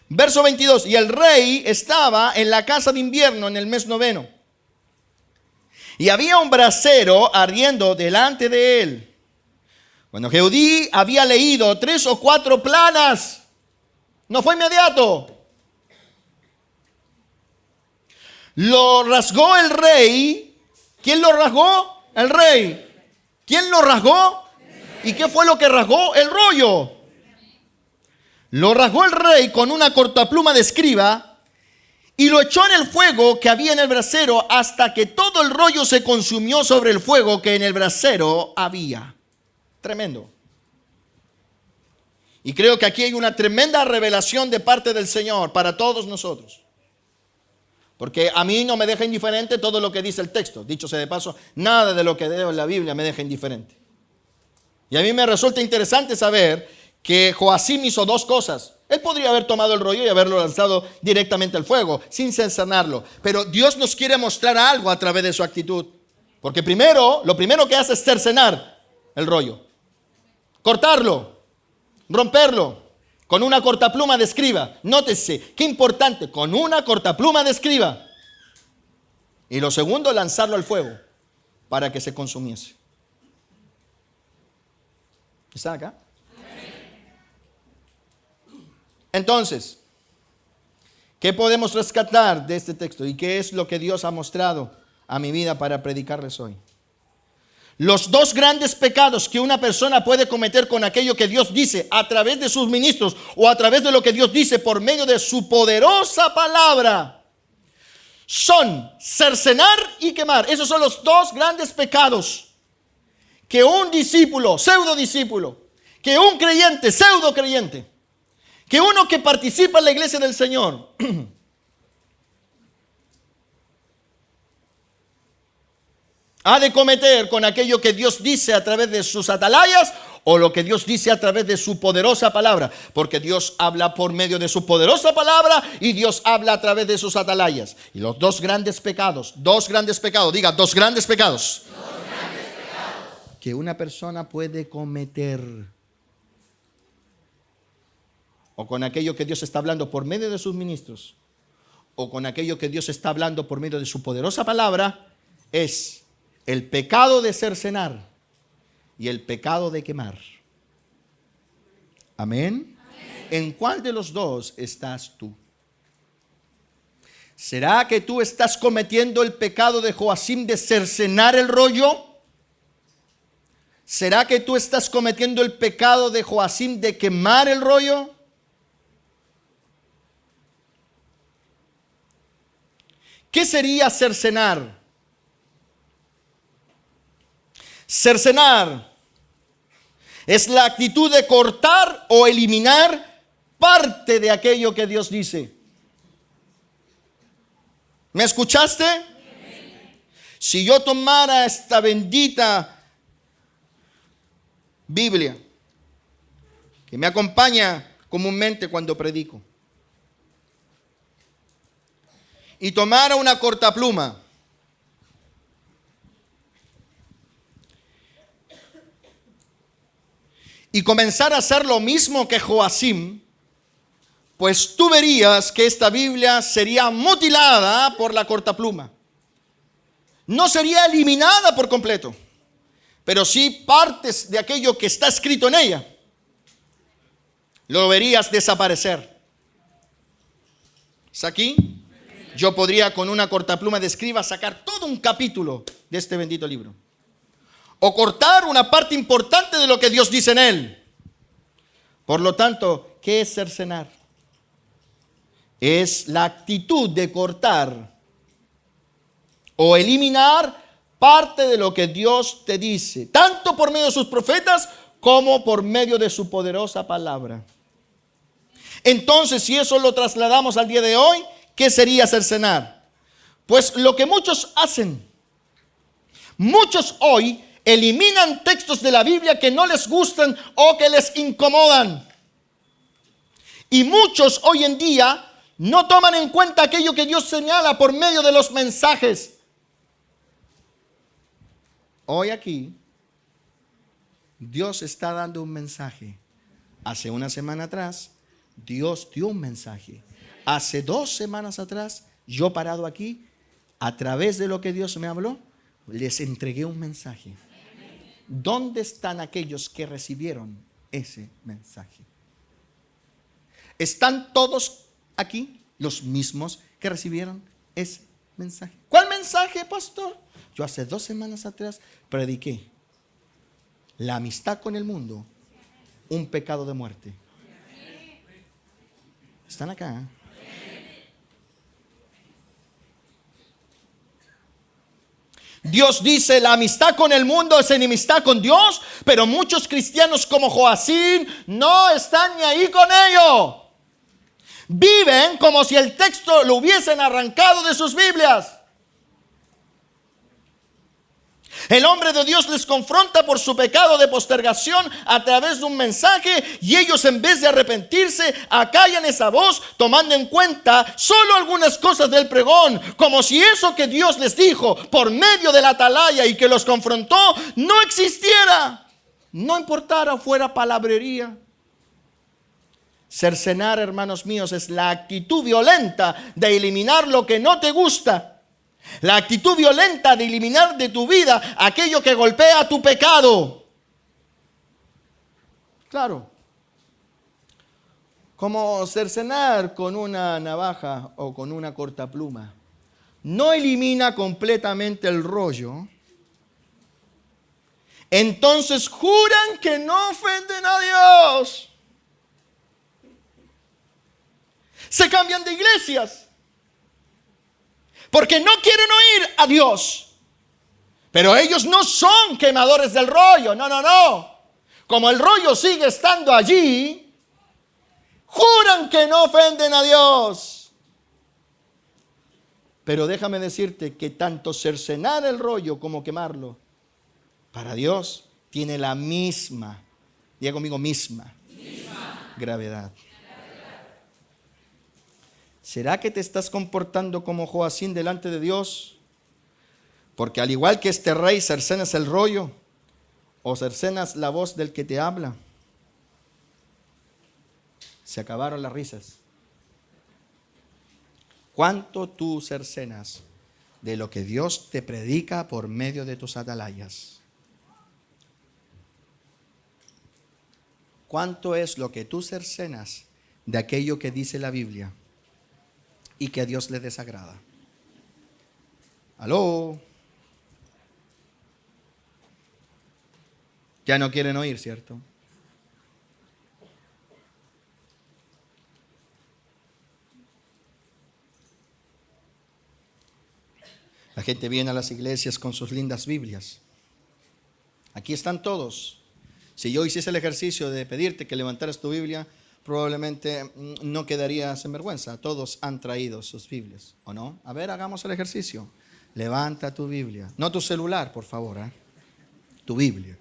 Verso 22. Y el rey estaba en la casa de invierno en el mes 9. Y había un brasero ardiendo delante de él. Bueno, Jehudí había leído 3 o 4 planas. No fue inmediato. Lo rasgó el rey. ¿Quién lo rasgó? El rey. ¿Quién lo rasgó? ¿Y qué fue lo que rasgó? El rollo. Lo rasgó el rey con una cortapluma de escriba y lo echó en el fuego que había en el brasero hasta que todo el rollo se consumió sobre el fuego que en el brasero había. Tremendo. Y creo que aquí hay una tremenda revelación de parte del Señor para todos nosotros. Porque a mí no me deja indiferente todo lo que dice el texto. Dicho sea de paso, nada de lo que leo en la Biblia me deja indiferente. Y a mí me resulta interesante saber que Joacim hizo dos cosas. Él podría haber tomado el rollo y haberlo lanzado directamente al fuego, sin cercenarlo. Pero Dios nos quiere mostrar algo a través de su actitud. Porque lo primero que hace es cercenar el rollo. Cortarlo. Romperlo con una cortapluma de escriba. Nótese, qué importante, con una cortapluma de escriba. Y lo segundo, lanzarlo al fuego para que se consumiese. ¿Están acá? Entonces, ¿qué podemos rescatar de este texto? ¿Y qué es lo que Dios ha mostrado a mi vida para predicarles hoy? Los dos grandes pecados que una persona puede cometer con aquello que Dios dice a través de sus ministros o a través de lo que Dios dice por medio de su poderosa palabra son cercenar y quemar. Esos son los dos grandes pecados que un discípulo, pseudo discípulo, que un creyente, pseudo creyente, que uno que participa en la iglesia del Señor ha de cometer con aquello que Dios dice a través de sus atalayas o lo que Dios dice a través de su poderosa palabra. Porque Dios habla por medio de su poderosa palabra y Dios habla a través de sus atalayas. Y los dos grandes pecados, diga, dos grandes pecados que una persona puede cometer o con aquello que Dios está hablando por medio de sus ministros o con aquello que Dios está hablando por medio de su poderosa palabra es el pecado de cercenar y el pecado de quemar. ¿Amén? Amén. ¿En cuál de los dos estás tú? ¿Será que tú estás cometiendo el pecado de Joacim de cercenar el rollo? ¿Será que tú estás cometiendo el pecado de Joacim de quemar el rollo? ¿Qué sería cercenar? Cercenar es la actitud de cortar o eliminar parte de aquello que Dios dice. ¿Me escuchaste? Si yo tomara esta bendita Biblia que me acompaña comúnmente cuando predico y tomara una cortapluma y comenzar a hacer lo mismo que Joacim, pues tú verías que esta Biblia sería mutilada por la cortapluma. No sería eliminada por completo, pero sí partes de aquello que está escrito en ella lo verías desaparecer. ¿Es aquí? Yo podría con una cortapluma de escriba sacar todo un capítulo de este bendito libro. O cortar una parte importante de lo que Dios dice en él. Por lo tanto, ¿qué es cercenar? Es la actitud de cortar o eliminar parte de lo que Dios te dice, tanto por medio de sus profetas como por medio de su poderosa palabra. Entonces, si eso lo trasladamos al día de hoy, ¿qué sería cercenar? Pues lo que muchos hacen. Muchos hoy eliminan textos de la Biblia que no les gustan o que les incomodan. Y muchos hoy en día no toman en cuenta aquello que Dios señala por medio de los mensajes. Hoy aquí, Dios está dando un mensaje. Hace una semana atrás, Dios dio un mensaje. Hace 2 semanas atrás, yo parado aquí, a través de lo que Dios me habló, les entregué un mensaje. ¿Dónde están aquellos que recibieron ese mensaje? ¿Están todos aquí los mismos que recibieron ese mensaje? ¿Cuál mensaje, pastor? Yo hace 2 semanas atrás prediqué la amistad con el mundo, un pecado de muerte. ¿Están acá? Dios dice, la amistad con el mundo es enemistad con Dios, pero muchos cristianos como Joacín no están ni ahí con ello. Viven como si el texto lo hubiesen arrancado de sus Biblias. El hombre de Dios les confronta por su pecado de postergación a través de un mensaje, y ellos, en vez de arrepentirse, acallan esa voz, tomando en cuenta solo algunas cosas del pregón, como si eso que Dios les dijo por medio de la atalaya y que los confrontó no existiera, no importara, fuera palabrería. Cercenar, hermanos míos, es la actitud violenta de eliminar lo que no te gusta. La actitud violenta de eliminar de tu vida aquello que golpea tu pecado. Claro. Como cercenar con una navaja o con una cortapluma. No elimina completamente el rollo. Entonces juran que no ofenden a Dios. Se cambian de iglesias porque no quieren oír a Dios. Pero ellos no son quemadores del rollo. No. Como el rollo sigue estando allí, juran que no ofenden a Dios. Pero déjame decirte que tanto cercenar el rollo como quemarlo, para Dios tiene la misma, diga conmigo, misma gravedad. ¿Será que te estás comportando como Joacín delante de Dios? Porque al igual que este rey, cercenas el rollo o cercenas la voz del que te habla. Se acabaron las risas. ¿Cuánto tú cercenas de lo que Dios te predica por medio de tus atalayas? ¿Cuánto es lo que tú cercenas de aquello que dice la Biblia y que a Dios le desagrada? ¿Aló? Ya no quieren oír, ¿cierto? La gente viene a las iglesias con sus lindas Biblias. Aquí están todos. Si yo hiciese el ejercicio de pedirte que levantaras tu Biblia, probablemente no quedarías en vergüenza. Todos han traído sus Biblias, ¿o no? A ver, hagamos el ejercicio. Levanta tu Biblia. No tu celular, por favor, ¿eh? Tu Biblia.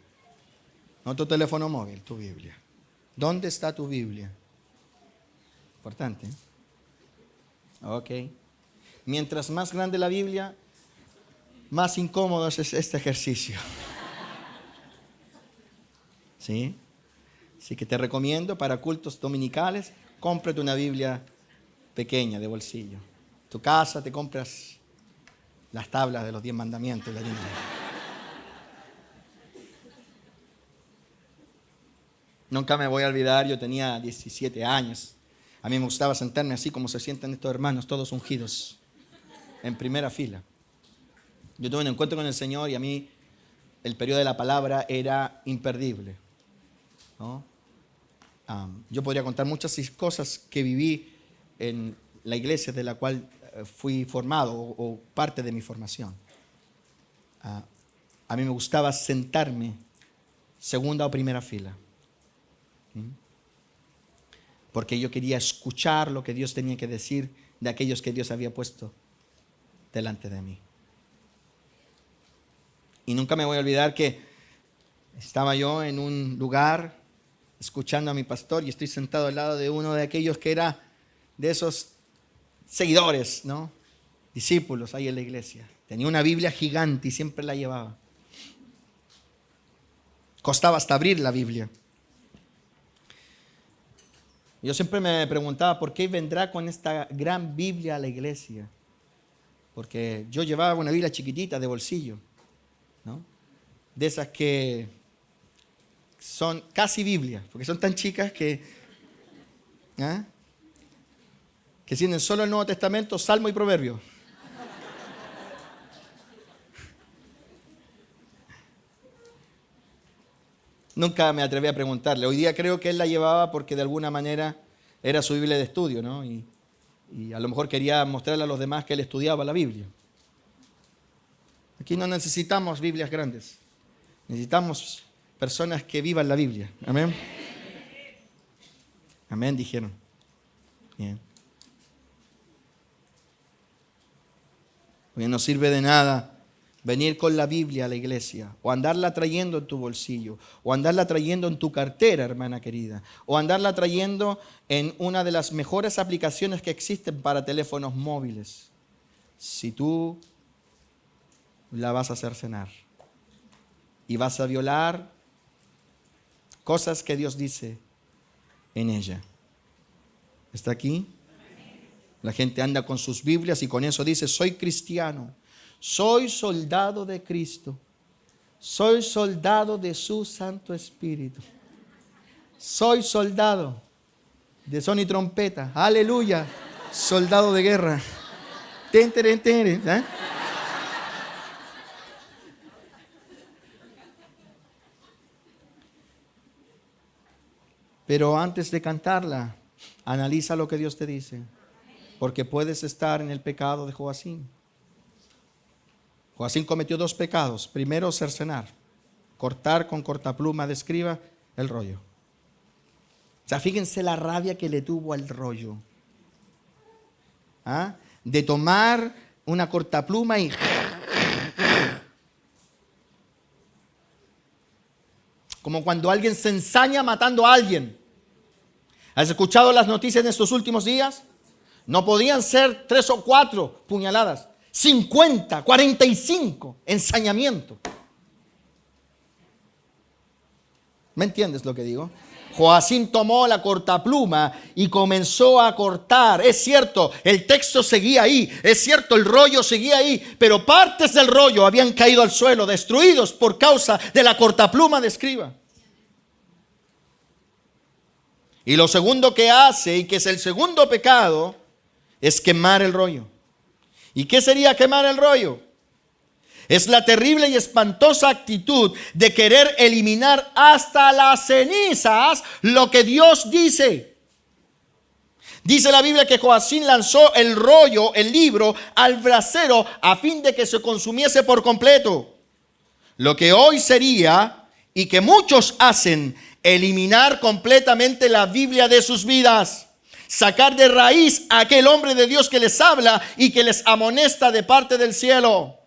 No tu teléfono móvil, tu Biblia. ¿Dónde está tu Biblia? Importante. Ok. Mientras más grande la Biblia, más incómodo es este ejercicio. ¿Sí? Así que te recomiendo para cultos dominicales, cómprate una Biblia pequeña de bolsillo. En tu casa te compras las tablas de los 10 mandamientos. Nunca me voy a olvidar, yo tenía 17 años. A mí me gustaba sentarme así como se sientan estos hermanos, todos ungidos, en primera fila. Yo tuve un encuentro con el Señor y a mí el periodo de la palabra era imperdible, ¿no? Yo podría contar muchas cosas que viví en la iglesia de la cual fui formado o parte de mi formación. A mí me gustaba sentarme segunda o primera fila. Porque yo quería escuchar lo que Dios tenía que decir de aquellos que Dios había puesto delante de mí. Y nunca me voy a olvidar que estaba yo en un lugar escuchando a mi pastor y estoy sentado al lado de uno de aquellos que era de esos seguidores, ¿no? Discípulos ahí en la iglesia. Tenía una Biblia gigante y siempre la llevaba. Costaba hasta abrir la Biblia. Yo siempre me preguntaba por qué vendrá con esta gran Biblia a la iglesia. Porque yo llevaba una Biblia chiquitita de bolsillo, ¿no? De esas que son casi Biblia, porque son tan chicas que tienen solo el Nuevo Testamento, Salmo y Proverbio. Nunca me atreví a preguntarle. Hoy día creo que él la llevaba porque de alguna manera era su Biblia de estudio, ¿no? Y a lo mejor quería mostrarle a los demás que él estudiaba la Biblia. Aquí no necesitamos Biblias grandes. Necesitamos personas que vivan la Biblia. Amén. Amén, dijeron. Bien. Porque no sirve de nada venir con la Biblia a la iglesia, o andarla trayendo en tu bolsillo, o andarla trayendo en tu cartera, hermana querida, o andarla trayendo en una de las mejores aplicaciones que existen para teléfonos móviles, si tú la vas a hacer cenar y vas a violar cosas que Dios dice en ella. ¿Está aquí? La gente anda con sus Biblias y con eso dice: soy cristiano, soy soldado de Cristo, soy soldado de su Santo Espíritu, soy soldado de son y trompeta, aleluya, soldado de guerra. ¿Eh? Pero antes de cantarla, analiza lo que Dios te dice, porque puedes estar en el pecado de Joacín. Joacín cometió 2 pecados. Primero, cercenar, cortar con cortapluma de escriba el rollo. O sea, fíjense la rabia que le tuvo al rollo. ¿Ah? De tomar una cortapluma y... como cuando alguien se ensaña matando a alguien. ¿Has escuchado las noticias en estos últimos días? No podían ser 3 o 4 puñaladas. 50, 45 ensañamientos. ¿Me entiendes lo que digo? Joacín tomó la cortapluma y comenzó a cortar. Es cierto, el texto seguía ahí. Es cierto, el rollo seguía ahí. Pero partes del rollo habían caído al suelo, destruidos por causa de la cortapluma de escriba. Y lo segundo que hace, y que es el segundo pecado, es quemar el rollo. ¿Y qué sería quemar el rollo? Es la terrible y espantosa actitud de querer eliminar hasta las cenizas lo que Dios dice. Dice la Biblia que Joacín lanzó el rollo, el libro, al brasero a fin de que se consumiese por completo. Lo que hoy sería, y que muchos hacen, eliminar completamente la Biblia de sus vidas. Sacar de raíz a aquel hombre de Dios que les habla y que les amonesta de parte del cielo.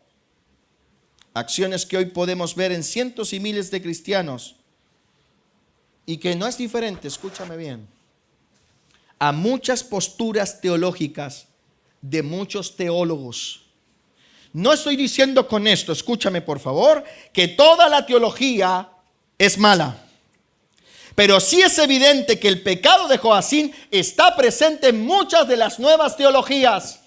Acciones que hoy podemos ver en cientos y miles de cristianos y que no es diferente, escúchame bien, a muchas posturas teológicas de muchos teólogos. No estoy diciendo con esto, escúchame por favor, que toda la teología es mala. Pero sí es evidente que el pecado de Joacín está presente en muchas de las nuevas teologías.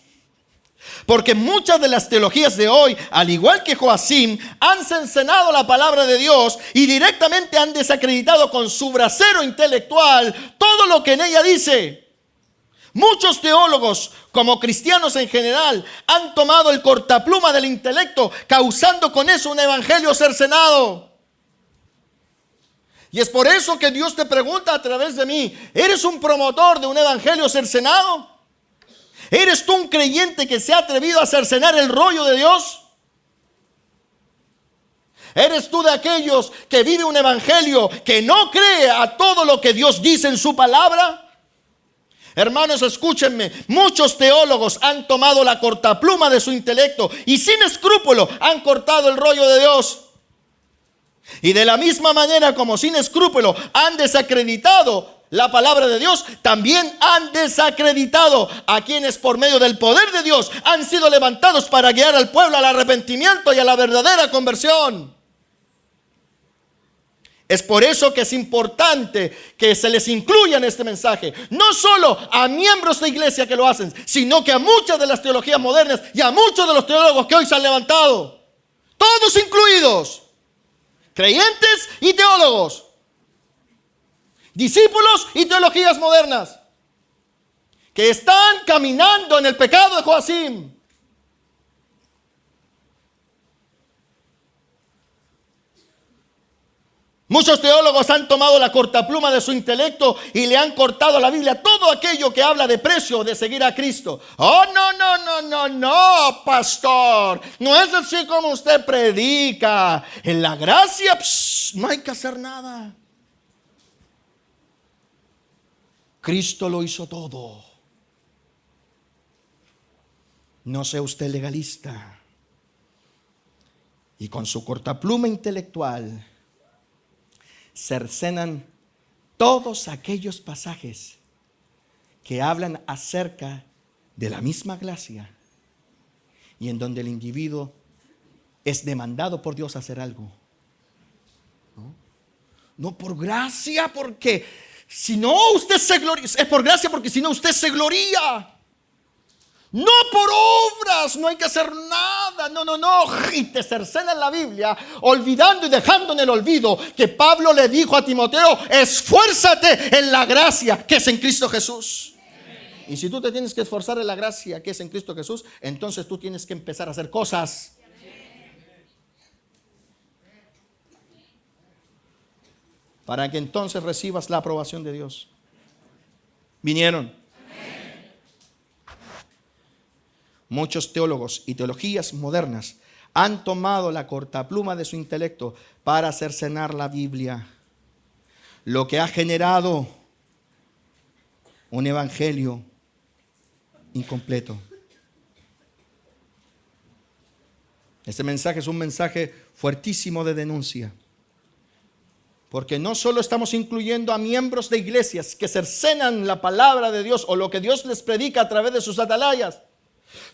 Porque muchas de las teologías de hoy, al igual que Joacín, han cercenado la palabra de Dios y directamente han desacreditado con su brasero intelectual todo lo que en ella dice. Muchos teólogos, como cristianos en general, han tomado el cortapluma del intelecto, causando con eso un evangelio cercenado. Y es por eso que Dios te pregunta a través de mí: ¿eres un promotor de un evangelio cercenado? ¿Eres tú un creyente que se ha atrevido a cercenar el rollo de Dios? ¿Eres tú de aquellos que vive un evangelio que no cree a todo lo que Dios dice en su palabra? Hermanos, escúchenme, muchos teólogos han tomado la cortapluma de su intelecto y sin escrúpulo han cortado el rollo de Dios. Y de la misma manera como sin escrúpulo han desacreditado la palabra de Dios, también han desacreditado a quienes por medio del poder de Dios han sido levantados para guiar al pueblo al arrepentimiento y a la verdadera conversión. Es por eso que es importante que se les incluya en este mensaje, no solo a miembros de iglesia que lo hacen, sino que a muchas de las teologías modernas y a muchos de los teólogos que hoy se han levantado, todos incluidos, creyentes y teólogos, discípulos y teologías modernas, que están caminando en el pecado de Joacín. Muchos teólogos han tomado la cortapluma de su intelecto y le han cortado a la Biblia todo aquello que habla de precio de seguir a Cristo. Oh, no, pastor. No es así como usted predica. En la gracia, no hay que hacer nada. Cristo lo hizo todo. No sea usted legalista. Y con su cortapluma intelectual cercenan todos aquellos pasajes que hablan acerca de la misma gracia y en donde el individuo es demandado por Dios a hacer algo. No por gracia, porque si no usted se gloria, es por gracia porque si no usted se gloría. No por obras, no hay que hacer nada, no. Y te cercenan la Biblia, olvidando y dejando en el olvido que Pablo le dijo a Timoteo: esfuérzate en la gracia que es en Cristo Jesús. Y si tú te tienes que esforzar en la gracia que es en Cristo Jesús, entonces tú tienes que empezar a hacer cosas. Para que entonces recibas la aprobación de Dios. Vinieron. Muchos teólogos y teologías modernas han tomado la cortapluma de su intelecto para cercenar la Biblia, lo que ha generado un evangelio incompleto. Este mensaje es un mensaje fuertísimo de denuncia, porque no solo estamos incluyendo a miembros de iglesias que cercenan la palabra de Dios o lo que Dios les predica a través de sus atalayas.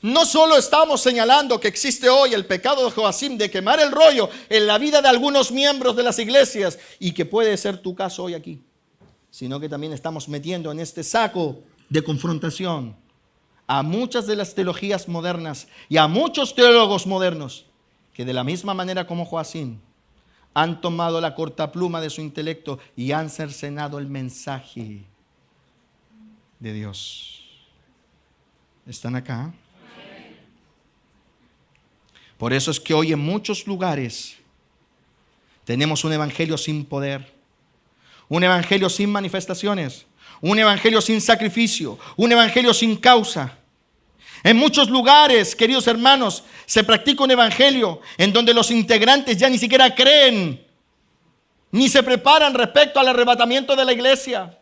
No solo estamos señalando que existe hoy el pecado de Joacim de quemar el rollo en la vida de algunos miembros de las iglesias, y que puede ser tu caso hoy aquí, sino que también estamos metiendo en este saco de confrontación a muchas de las teologías modernas y a muchos teólogos modernos que de la misma manera como Joacim han tomado la cortapluma de su intelecto y han cercenado el mensaje de Dios. ¿Están acá? Por eso es que hoy en muchos lugares tenemos un evangelio sin poder, un evangelio sin manifestaciones, un evangelio sin sacrificio, un evangelio sin causa. En muchos lugares, queridos hermanos, se practica un evangelio en donde los integrantes ya ni siquiera creen, ni se preparan respecto al arrebatamiento de la iglesia.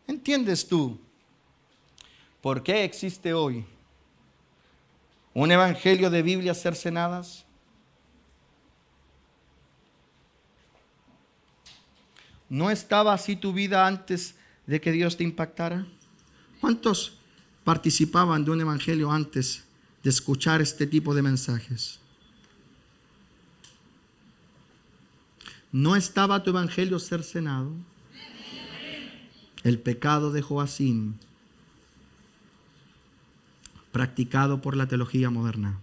¿Entiendes tú por qué existe hoy un evangelio de Biblias cercenadas? ¿No estaba así tu vida antes de que Dios te impactara? ¿Cuántos participaban de un evangelio antes de escuchar este tipo de mensajes? ¿No estaba tu evangelio cercenado? El pecado de Joacim, practicado por la teología moderna.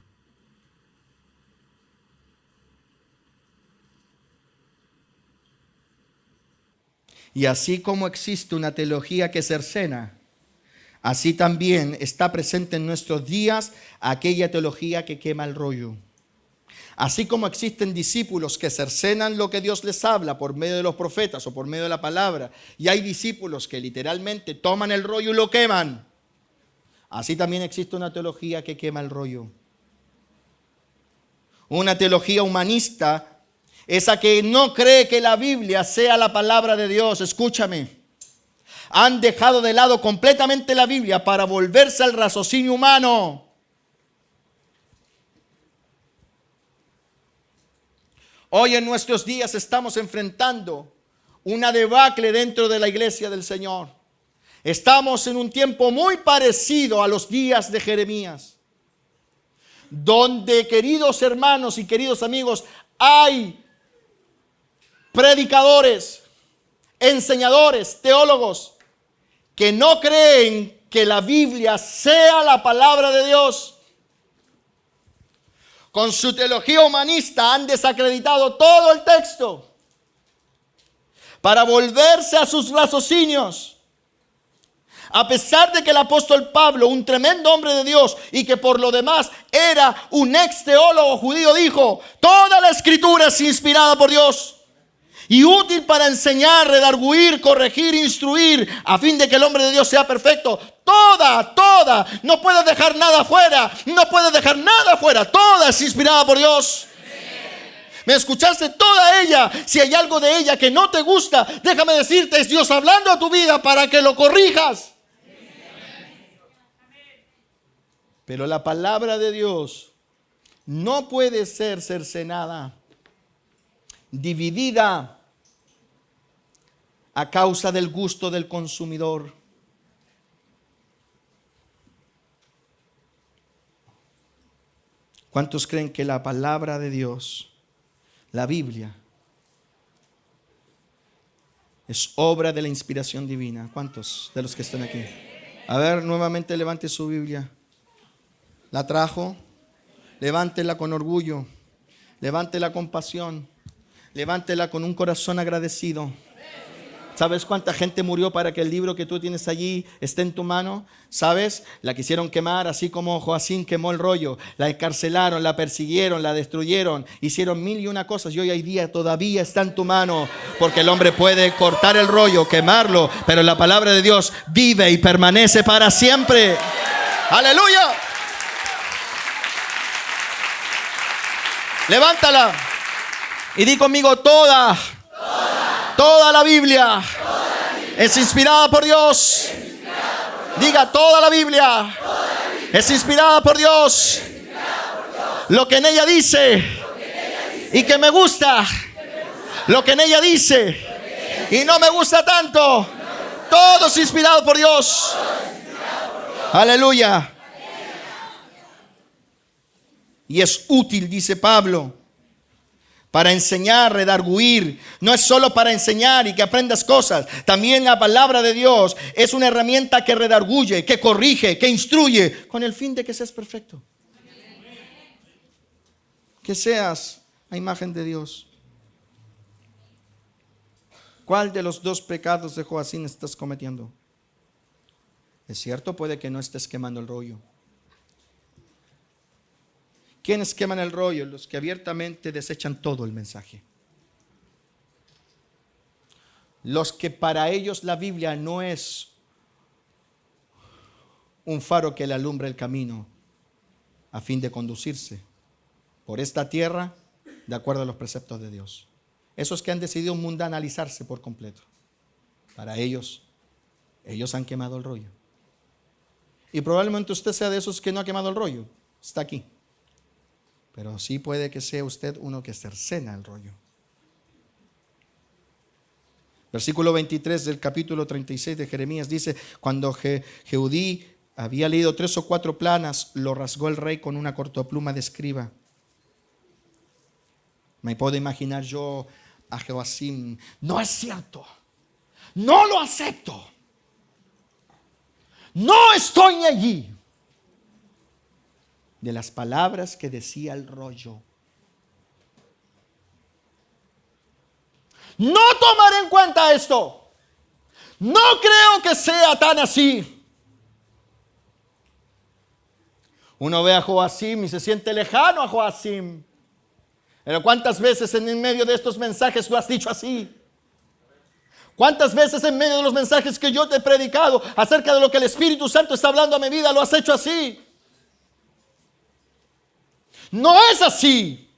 Y así como existe una teología que cercena, así también está presente en nuestros días aquella teología que quema el rollo. Así como existen discípulos que cercenan lo que Dios les habla por medio de los profetas o por medio de la palabra, y hay discípulos que literalmente toman el rollo y lo queman, así también existe una teología que quema el rollo. Una teología humanista, esa que no cree que la Biblia sea la palabra de Dios. Escúchame. Han dejado de lado completamente la Biblia para volverse al raciocinio humano. Hoy en nuestros días estamos enfrentando una debacle dentro de la iglesia del Señor. Estamos en un tiempo muy parecido a los días de Jeremías, donde, queridos hermanos y queridos amigos, hay predicadores, enseñadores, teólogos que no creen que la Biblia sea la palabra de Dios. Con su teología humanista han desacreditado todo el texto para volverse a sus raciocinios. A pesar de que el apóstol Pablo, un tremendo hombre de Dios y que por lo demás era un ex teólogo judío, dijo: toda la escritura es inspirada por Dios y útil para enseñar, redarguir, corregir, instruir, a fin de que el hombre de Dios sea perfecto. Toda, no puedes dejar nada fuera, toda es inspirada por Dios. ¿Me escuchaste? Toda ella. Si hay algo de ella que no te gusta, déjame decirte, es Dios hablando a tu vida para que lo corrijas. Pero la palabra de Dios no puede ser cercenada, dividida a causa del gusto del consumidor. ¿Cuántos creen que la palabra de Dios, la Biblia, es obra de la inspiración divina? ¿Cuántos de los que están aquí? A ver, nuevamente levante su Biblia. ¿La trajo? Levántela con orgullo. Levántela con pasión. Levántela con un corazón agradecido. ¿Sabes cuánta gente murió para que el libro que tú tienes allí esté en tu mano? ¿Sabes? La quisieron quemar, así como Joacín quemó el rollo. La encarcelaron, la persiguieron, la destruyeron. Hicieron 1001 cosas y hoy día todavía está en tu mano. Porque el hombre puede cortar el rollo, quemarlo, pero la palabra de Dios vive y permanece para siempre. ¡Aleluya! Levántala y di conmigo: toda la Biblia es inspirada por Dios. Diga: toda la Biblia es inspirada por Dios. Lo que en ella dice y que me gusta, lo que en ella dice y no me gusta tanto, todo es inspirado por Dios. Aleluya. Y es útil, dice Pablo, para enseñar, redarguir. No es solo para enseñar y que aprendas cosas. También la palabra de Dios es una herramienta que redarguye, que corrige, que instruye, con el fin de que seas perfecto. Que seas a imagen de Dios. ¿Cuál de los dos pecados de Joacín estás cometiendo? Es cierto, puede que no estés quemando el rollo. ¿Quiénes queman el rollo? Los que abiertamente desechan todo el mensaje. Los que para ellos la Biblia no es un faro que le alumbre el camino a fin de conducirse por esta tierra de acuerdo a los preceptos de Dios. Esos que han decidido mundanalizarse por completo. Para ellos han quemado el rollo. Y probablemente usted sea de esos que no ha quemado el rollo. Está aquí. Pero sí puede que sea usted uno que cercena el rollo. Versículo 23 del capítulo 36 de Jeremías dice: cuando Jehudí había leído 3 o 4 planas, lo rasgó el rey con una cortopluma de escriba. Me puedo imaginar yo a Joacim: no es cierto, no lo acepto, no estoy allí. De las palabras que decía el rollo. No tomaré en cuenta esto. No creo que sea tan así. Uno ve a Joacim y se siente lejano a Joacim. Pero ¿cuántas veces en medio de estos mensajes lo has dicho así? ¿Cuántas veces en medio de los mensajes que yo te he predicado acerca de lo que el Espíritu Santo está hablando a mi vida lo has hecho así? No es así.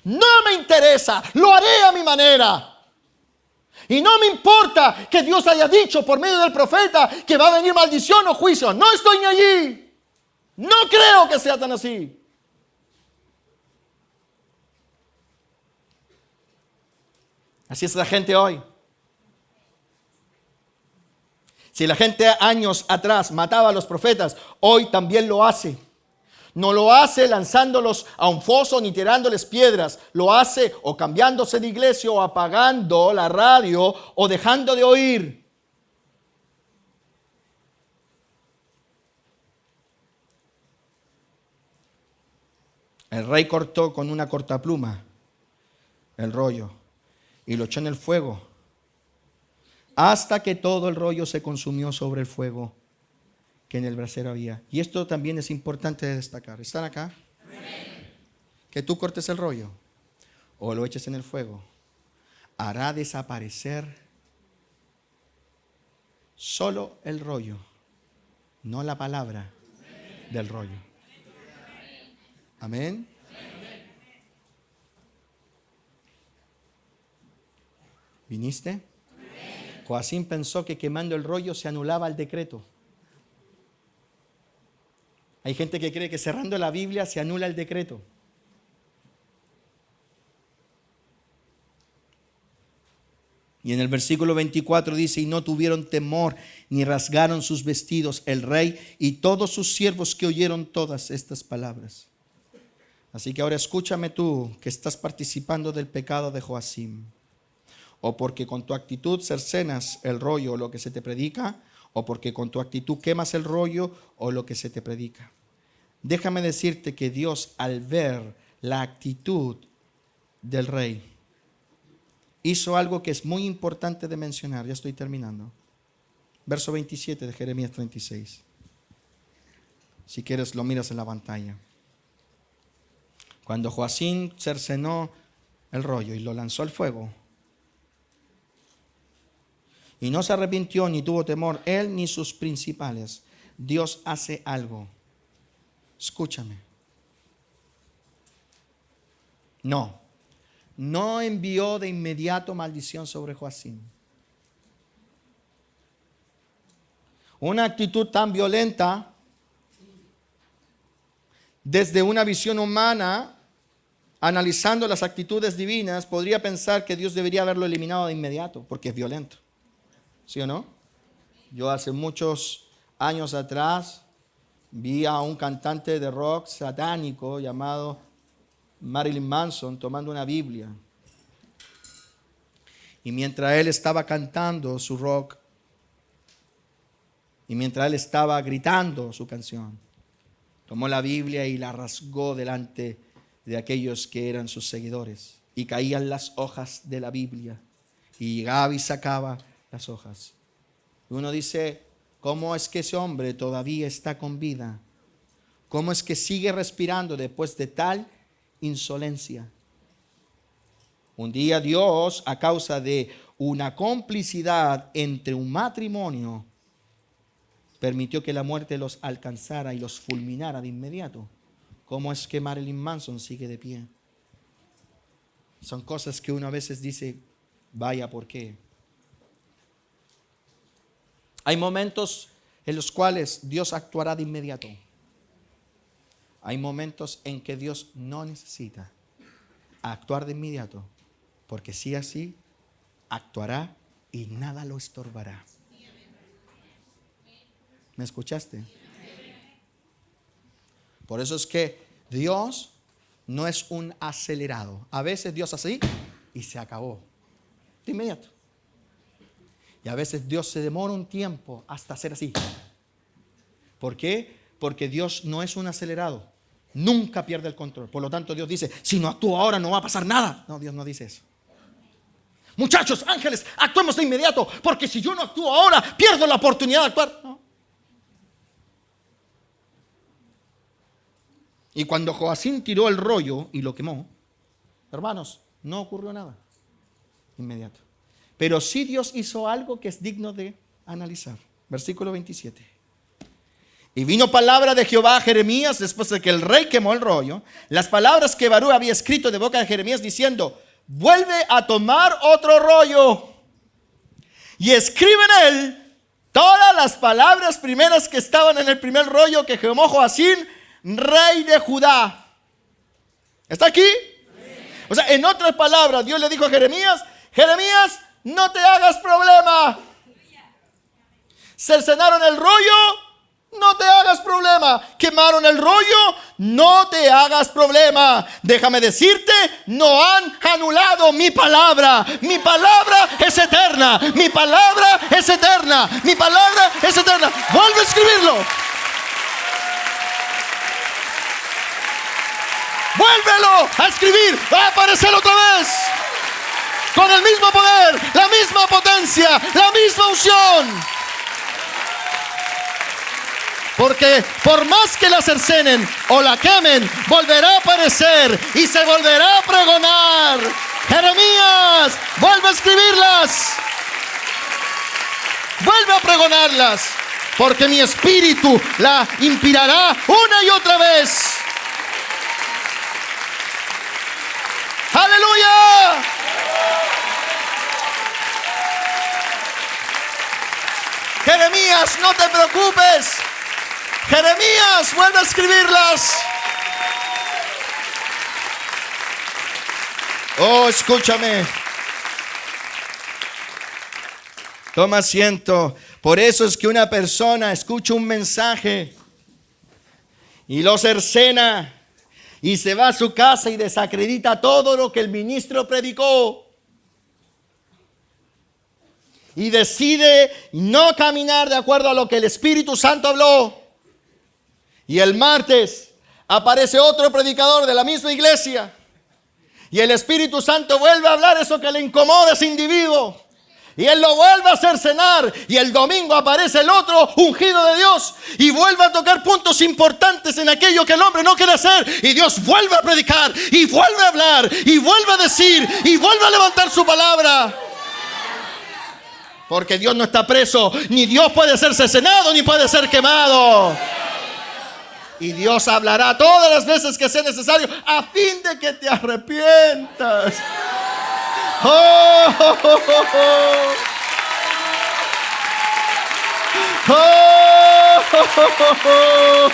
No me interesa. Lo haré a mi manera. Y no me importa que Dios haya dicho por medio del profeta que va a venir maldición o juicio. No estoy allí. No creo que sea tan así. Así es la gente hoy. Si la gente años atrás mataba a los profetas, hoy también lo hace. No lo hace lanzándolos a un foso ni tirándoles piedras. Lo hace o cambiándose de iglesia o apagando la radio o dejando de oír. El rey cortó con una cortapluma el rollo y lo echó en el fuego hasta que todo el rollo se consumió sobre el fuego que en el brasero había. Y esto también es importante de destacar. ¿Están acá? Que tú cortes el rollo o lo eches en el fuego, hará desaparecer solo el rollo, no la palabra del rollo. Amén. ¿Viniste? Joacim pensó que quemando el rollo se anulaba el decreto. Hay gente que cree que cerrando la Biblia se anula el decreto. Y en el versículo 24 dice: y no tuvieron temor ni rasgaron sus vestidos el rey y todos sus siervos que oyeron todas estas palabras. Así que ahora escúchame tú que estás participando del pecado de Joacim. O porque con tu actitud cercenas el rollo o lo que se te predica, o porque con tu actitud quemas el rollo o lo que se te predica. Déjame decirte que Dios, al ver la actitud del rey, hizo algo que es muy importante de mencionar. Ya estoy terminando. Verso 27 de Jeremías 36. Si quieres lo miras en la pantalla. Cuando Joacim cercenó el rollo y lo lanzó al fuego, y no se arrepintió ni tuvo temor, él ni sus principales, Dios hace algo. Escúchame. No envió de inmediato maldición sobre Joacim. Una actitud tan violenta, desde una visión humana, analizando las actitudes divinas, podría pensar que Dios debería haberlo eliminado de inmediato, porque es violento. ¿Sí o no? Yo hace muchos años atrás vi a un cantante de rock satánico llamado Marilyn Manson tomando una Biblia. Y mientras él estaba cantando su rock, y mientras él estaba gritando su canción, tomó la Biblia y la rasgó delante de aquellos que eran sus seguidores. Y caían las hojas de la Biblia. Y llegaba y sacaba las hojas. Y uno dice: ¿cómo es que ese hombre todavía está con vida? ¿Cómo es que sigue respirando después de tal insolencia? Un día Dios, a causa de una complicidad entre un matrimonio, permitió que la muerte los alcanzara y los fulminara de inmediato. ¿Cómo es que Marilyn Manson sigue de pie? Son cosas que uno a veces dice: vaya, ¿por qué? Hay momentos en los cuales Dios actuará de inmediato. Hay momentos en que Dios no necesita actuar de inmediato, porque si así, actuará y nada lo estorbará. ¿Me escuchaste? Por eso es que Dios no es un acelerado. A veces Dios hace así y se acabó de inmediato. Y a veces Dios se demora un tiempo hasta hacer así. ¿Por qué? Porque Dios no es un acelerado. Nunca pierde el control. Por lo tanto, Dios dice: si no actúo ahora no va a pasar nada. No, Dios no dice eso. Muchachos, ángeles, actuemos de inmediato, porque si yo no actúo ahora, pierdo la oportunidad de actuar. No. Y cuando Joacim tiró el rollo y lo quemó, hermanos, no ocurrió nada inmediato. Pero sí Dios hizo algo que es digno de analizar. Versículo 27. Y vino palabra de Jehová a Jeremías después de que el rey quemó el rollo, las palabras que Barú había escrito de boca de Jeremías, diciendo: vuelve a tomar otro rollo y escribe en él todas las palabras primeras que estaban en el primer rollo que quemó Joacim, rey de Judá. ¿Está aquí? O sea, en otras palabras, Dios le dijo a Jeremías: Jeremías, no te hagas problema. Cercenaron el rollo, no te hagas problema. Quemaron el rollo, no te hagas problema. Déjame decirte, no han anulado mi palabra. Mi palabra es eterna. Mi palabra es eterna. Mi palabra es eterna. Vuelve a escribirlo. Vuélvelo a escribir. Va a aparecer otra vez. con el mismo poder, la misma potencia, la misma unción. Porque por más que la cercenen o la quemen, volverá a aparecer y se volverá a pregonar. Jeremías, vuelve a escribirlas. Vuelve a pregonarlas. Porque mi espíritu la inspirará una y otra vez. ¡Aleluya! Jeremías, no te preocupes. Jeremías, vuelve a escribirlas. Oh, escúchame. Toma asiento. Por eso es que una persona escucha un mensaje y lo cercena y se va a su casa y desacredita todo lo que el ministro predicó. Y decide no caminar de acuerdo a lo que el Espíritu Santo habló. Y el martes aparece otro predicador de la misma iglesia. Y el Espíritu Santo vuelve a hablar eso que le incomoda a ese individuo. Y él lo vuelve a cercenar. Y el domingo aparece el otro ungido de Dios. Y vuelve a tocar puntos importantes en aquello que el hombre no quiere hacer. Y Dios vuelve a predicar. Y vuelve a hablar. Y vuelve a decir. Y vuelve a levantar su palabra. Porque Dios no está preso. Ni Dios puede ser cercenado. Ni puede ser quemado. Y Dios hablará todas las veces que sea necesario a fin de que te arrepientas. Oh, oh, oh, oh. Oh, oh, oh, oh.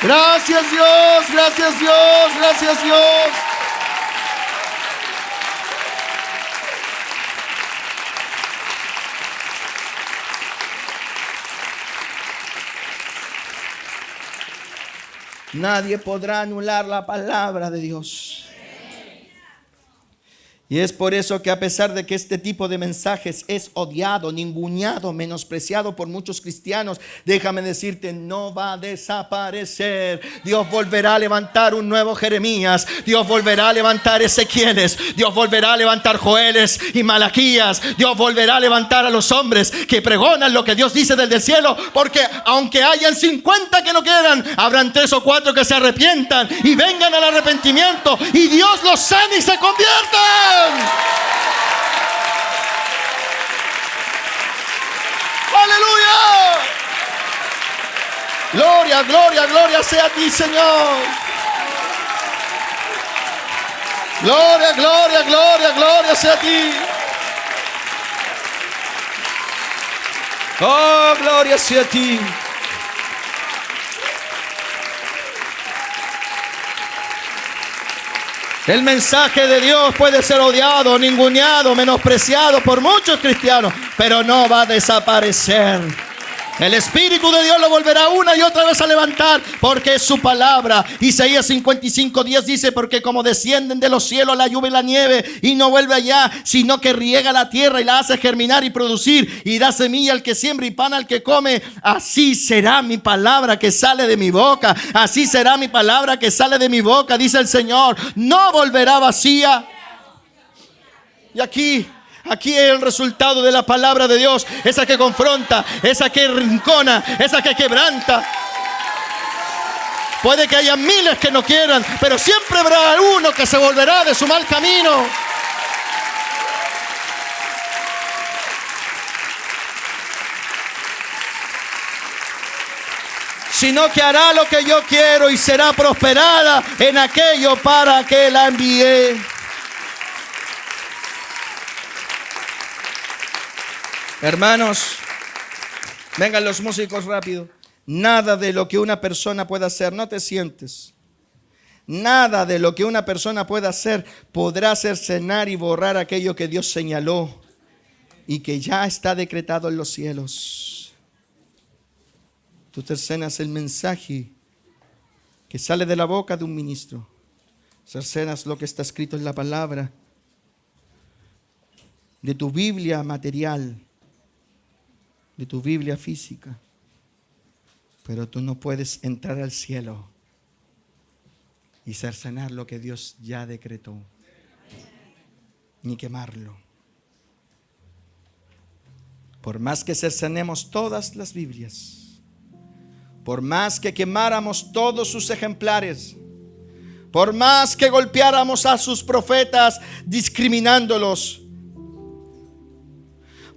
Gracias Dios, gracias Dios, gracias Dios. Nadie podrá anular la palabra de Dios. Y es por eso que a pesar de que este tipo de mensajes es odiado, ninguneado, menospreciado por muchos cristianos, déjame decirte, no va a desaparecer. Dios volverá a levantar un nuevo Jeremías. Dios volverá a levantar Ezequieles. Dios volverá a levantar Joeles y Malaquías. Dios volverá a levantar a los hombres que pregonan lo que Dios dice desde el cielo. Porque aunque hayan 50 que no quieran, habrán 3 o 4 que se arrepientan y vengan al arrepentimiento. Y Dios los sana y se conviertan. ¡Aleluya! Gloria, gloria, gloria sea a ti, Señor. Gloria, gloria, gloria, gloria sea a ti. Oh, gloria sea a ti. El mensaje de Dios puede ser odiado, ninguneado, menospreciado por muchos cristianos, pero no va a desaparecer. El Espíritu de Dios lo volverá una y otra vez a levantar, porque es su palabra. Isaías 55:10 dice: porque como descienden de los cielos la lluvia y la nieve, y no vuelve allá, sino que riega la tierra y la hace germinar y producir, y da semilla al que siembra y pan al que come, así será mi palabra que sale de mi boca. Así será mi palabra que sale de mi boca, dice el Señor. No volverá vacía. Y aquí es el resultado de la palabra de Dios. Esa que confronta, esa que rincona, esa que quebranta. Puede que haya miles que no quieran, pero siempre habrá uno que se volverá de su mal camino. Sino que hará lo que yo quiero y será prosperada en aquello para que la envié. Hermanos, vengan los músicos rápido. Nada de lo que una persona pueda hacer, no te sientes. Nada de lo que una persona pueda hacer podrá cercenar y borrar aquello que Dios señaló y que ya está decretado en los cielos. Tú cercenas el mensaje que sale de la boca de un ministro. Cercenas lo que está escrito en la palabra de tu Biblia material, de tu Biblia física. Pero tú no puedes entrar al cielo y cercenar lo que Dios ya decretó. ni quemarlo. Por más que cercenemos todas las Biblias, por más que quemáramos todos sus ejemplares, por más que golpeáramos a sus profetas discriminándolos,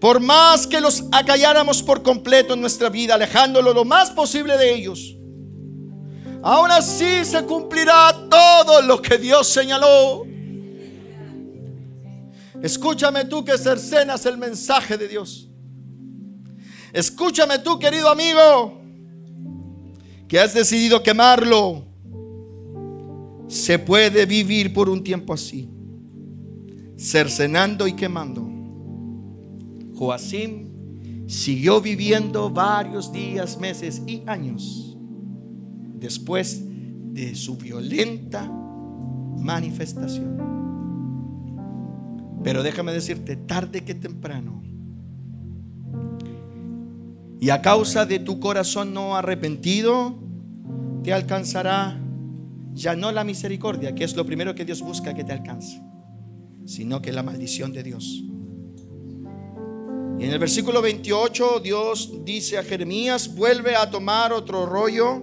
por más que los acalláramos por completo en nuestra vida, alejándolos lo más posible de ellos, aún así se cumplirá todo lo que Dios señaló. Escúchame tú que cercenas el mensaje de Dios. Escúchame tú, querido amigo, que has decidido quemarlo. Se puede vivir por un tiempo así, cercenando y quemando. Joacim siguió viviendo varios días, meses y años después de su violenta manifestación. Pero déjame decirte, tarde que temprano, y a causa de tu corazón no arrepentido, te alcanzará ya no la misericordia, que es lo primero que Dios busca que te alcance, sino que la maldición de Dios. Y en el versículo 28 Dios dice a Jeremías: vuelve a tomar otro rollo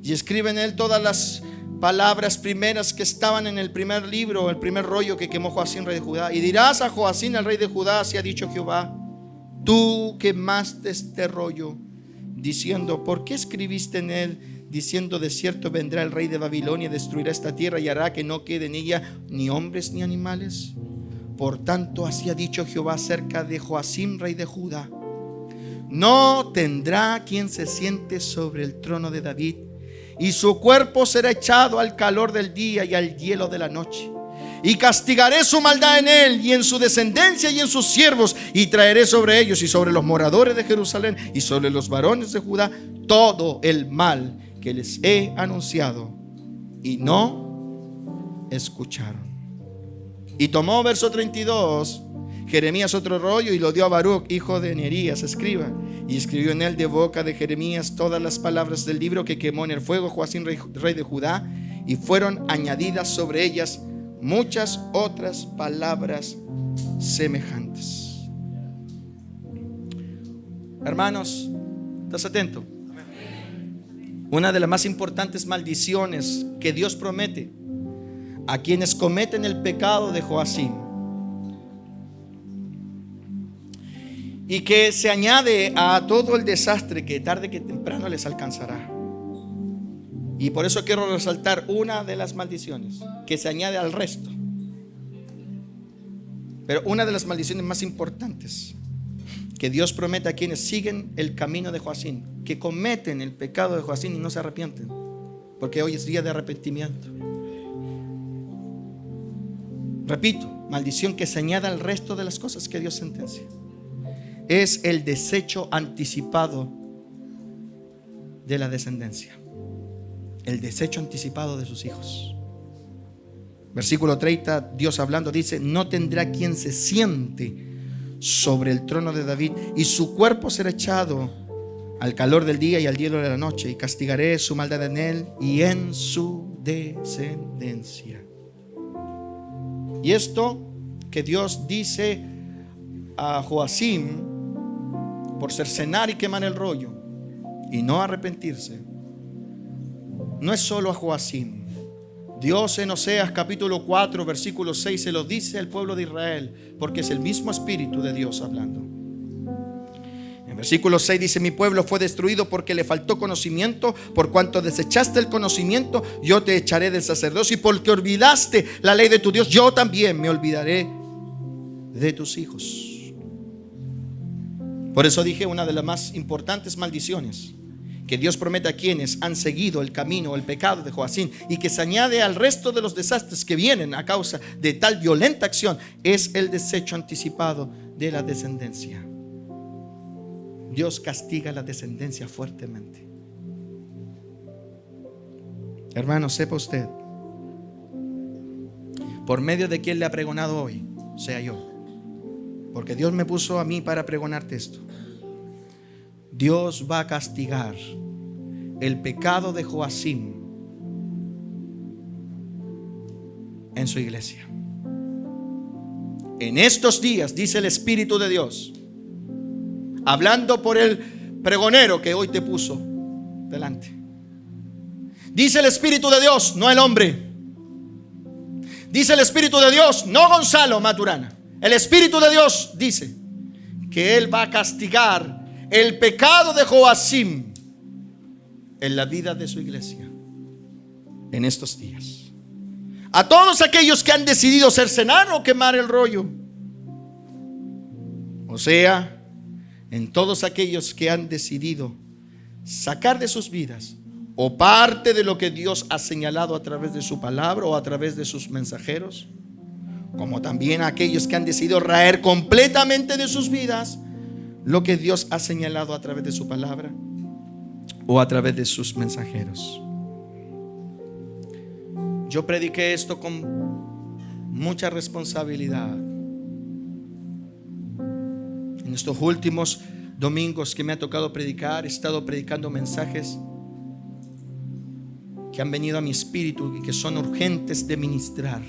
y escribe en él todas las palabras primeras que estaban en el primer libro, el primer rollo que quemó Joacim, rey de Judá. Y dirás a Joacim, el rey de Judá: así ha dicho Jehová, tú quemaste este rollo, diciendo: ¿por qué escribiste en él, diciendo de cierto vendrá el rey de Babilonia y destruirá esta tierra y hará que no quede en ella ni hombres ni animales? Por tanto, así ha dicho Jehová acerca de Joacim, rey de Judá: no tendrá quien se siente sobre el trono de David, y su cuerpo será echado al calor del día y al hielo de la noche. Y castigaré su maldad en él y en su descendencia y en sus siervos, y traeré sobre ellos y sobre los moradores de Jerusalén y sobre los varones de Judá todo el mal que les he anunciado, y no escucharon. Y tomó, verso 32, Jeremías otro rollo y lo dio a Baruch, hijo de Nerías, escriba, y escribió en él de boca de Jeremías todas las palabras del libro que quemó en el fuego Joacim, rey de Judá, y fueron añadidas sobre ellas muchas otras palabras semejantes. Hermanos, ¿estás atento? Una de las más importantes maldiciones que Dios promete a quienes cometen el pecado de Joacim, y que se añade a todo el desastre que tarde que temprano les alcanzará. Y por eso quiero resaltar una de las maldiciones que se añade al resto, pero una de las maldiciones más importantes que Dios promete a quienes siguen el camino de Joacim, que cometen el pecado de Joacim y no se arrepienten, porque hoy es día de arrepentimiento. Repito, maldición que se añade al resto de las cosas que Dios sentencia, es el desecho anticipado de la descendencia, el desecho anticipado de sus hijos. Versículo 30, Dios hablando dice: no tendrá quien se siente sobre el trono de David, y su cuerpo será echado al calor del día y al hielo de la noche, y castigaré su maldad en él y en su descendencia. Y esto que Dios dice a Joacim por cercenar y quemar el rollo y no arrepentirse, no es solo a Joacim. Dios en Oseas capítulo 4 versículo 6 se lo dice al pueblo de Israel, porque es el mismo Espíritu de Dios hablando. En versículo 6 dice: mi pueblo fue destruido porque le faltó conocimiento, por cuanto desechaste el conocimiento, yo te echaré del sacerdocio, y porque olvidaste la ley de tu Dios, yo también me olvidaré de tus hijos. Por eso dije, una de las más importantes maldiciones que Dios promete a quienes han seguido el camino, el pecado de Joacim, y que se añade al resto de los desastres que vienen a causa de tal violenta acción, es el desecho anticipado de la descendencia. Dios castiga la descendencia fuertemente. Hermano, sepa usted, por medio de quien le ha pregonado hoy, sea yo, porque Dios me puso a mí para pregonarte esto. Dios va a castigar el pecado de Joacim en su iglesia. en estos días, dice el Espíritu de Dios, hablando por el pregonero que hoy te puso delante. Dice el Espíritu de Dios, no el hombre. Dice el Espíritu de Dios, no Gonzalo Maturana. El Espíritu de Dios dice que Él va a castigar el pecado de Joacim en la vida de su iglesia en estos días. A todos aquellos que han decidido cercenar o quemar el rollo, o sea, en todos aquellos que han decidido sacar de sus vidas o parte de lo que Dios ha señalado a través de su palabra o a través de sus mensajeros, como también a aquellos que han decidido raer completamente de sus vidas lo que Dios ha señalado a través de su palabra o a través de sus mensajeros. Yo prediqué esto con mucha responsabilidad. En estos últimos domingos que me ha tocado predicar, he estado predicando mensajes que han venido a mi espíritu y que son urgentes de ministrar.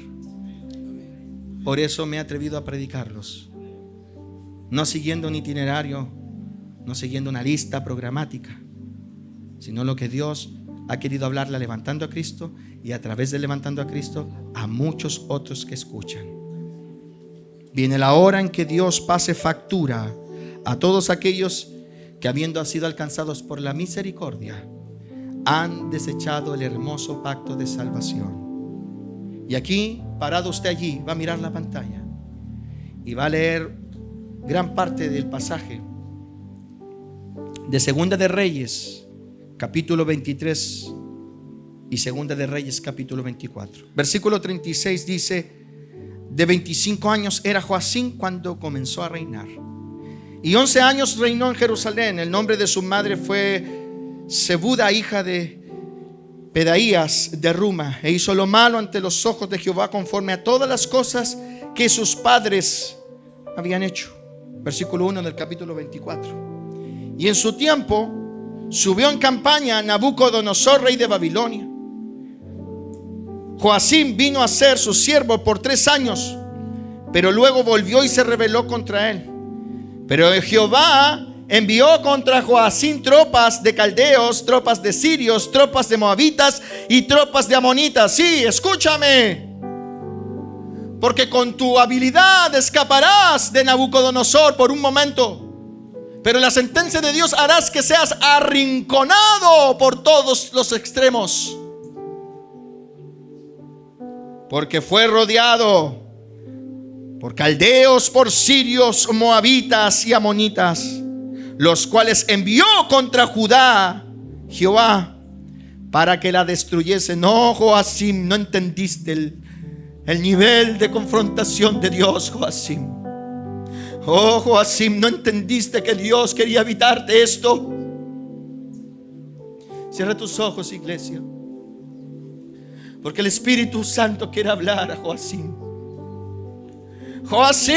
Por eso me he atrevido a predicarlos, no siguiendo un itinerario, no siguiendo una lista programática, sino lo que Dios ha querido hablarle a Levantando a Cristo, y a través de Levantando a Cristo a muchos otros que escuchan. Viene la hora en que Dios pase factura a todos aquellos que, habiendo sido alcanzados por la misericordia, han desechado el hermoso pacto de salvación. Y aquí, parado usted allí, va a mirar la pantalla y va a leer gran parte del pasaje de Segunda de Reyes, capítulo 23, y Segunda de Reyes, capítulo 24. Versículo 36 dice: de 25 años era Joacim cuando comenzó a reinar, y 11 años reinó en Jerusalén. El nombre de su madre fue Zebuda, hija de Pedaías de Ruma, e hizo lo malo ante los ojos de Jehová, conforme a todas las cosas que sus padres habían hecho. Versículo 1 del capítulo 24. Y en su tiempo subió en campaña Nabucodonosor, rey de Babilonia. Joacim vino a ser su siervo por 3 años, pero luego volvió y se rebeló contra él. Pero Jehová envió contra Joacim tropas de caldeos, tropas de sirios, tropas de moabitas y tropas de amonitas. Sí, escúchame, porque con tu habilidad escaparás de Nabucodonosor por un momento, pero la sentencia de Dios harás que seas arrinconado por todos los extremos, porque fue rodeado por caldeos, por sirios, moabitas y amonitas, los cuales envió contra Judá Jehová para que la destruyese. No, Joacim, no entendiste el nivel de confrontación de Dios, Joacim. Oh, Joacim, no entendiste que Dios quería evitarte esto. Cierra tus ojos, iglesia, porque el Espíritu Santo quiere hablar a Joacim. Joacim,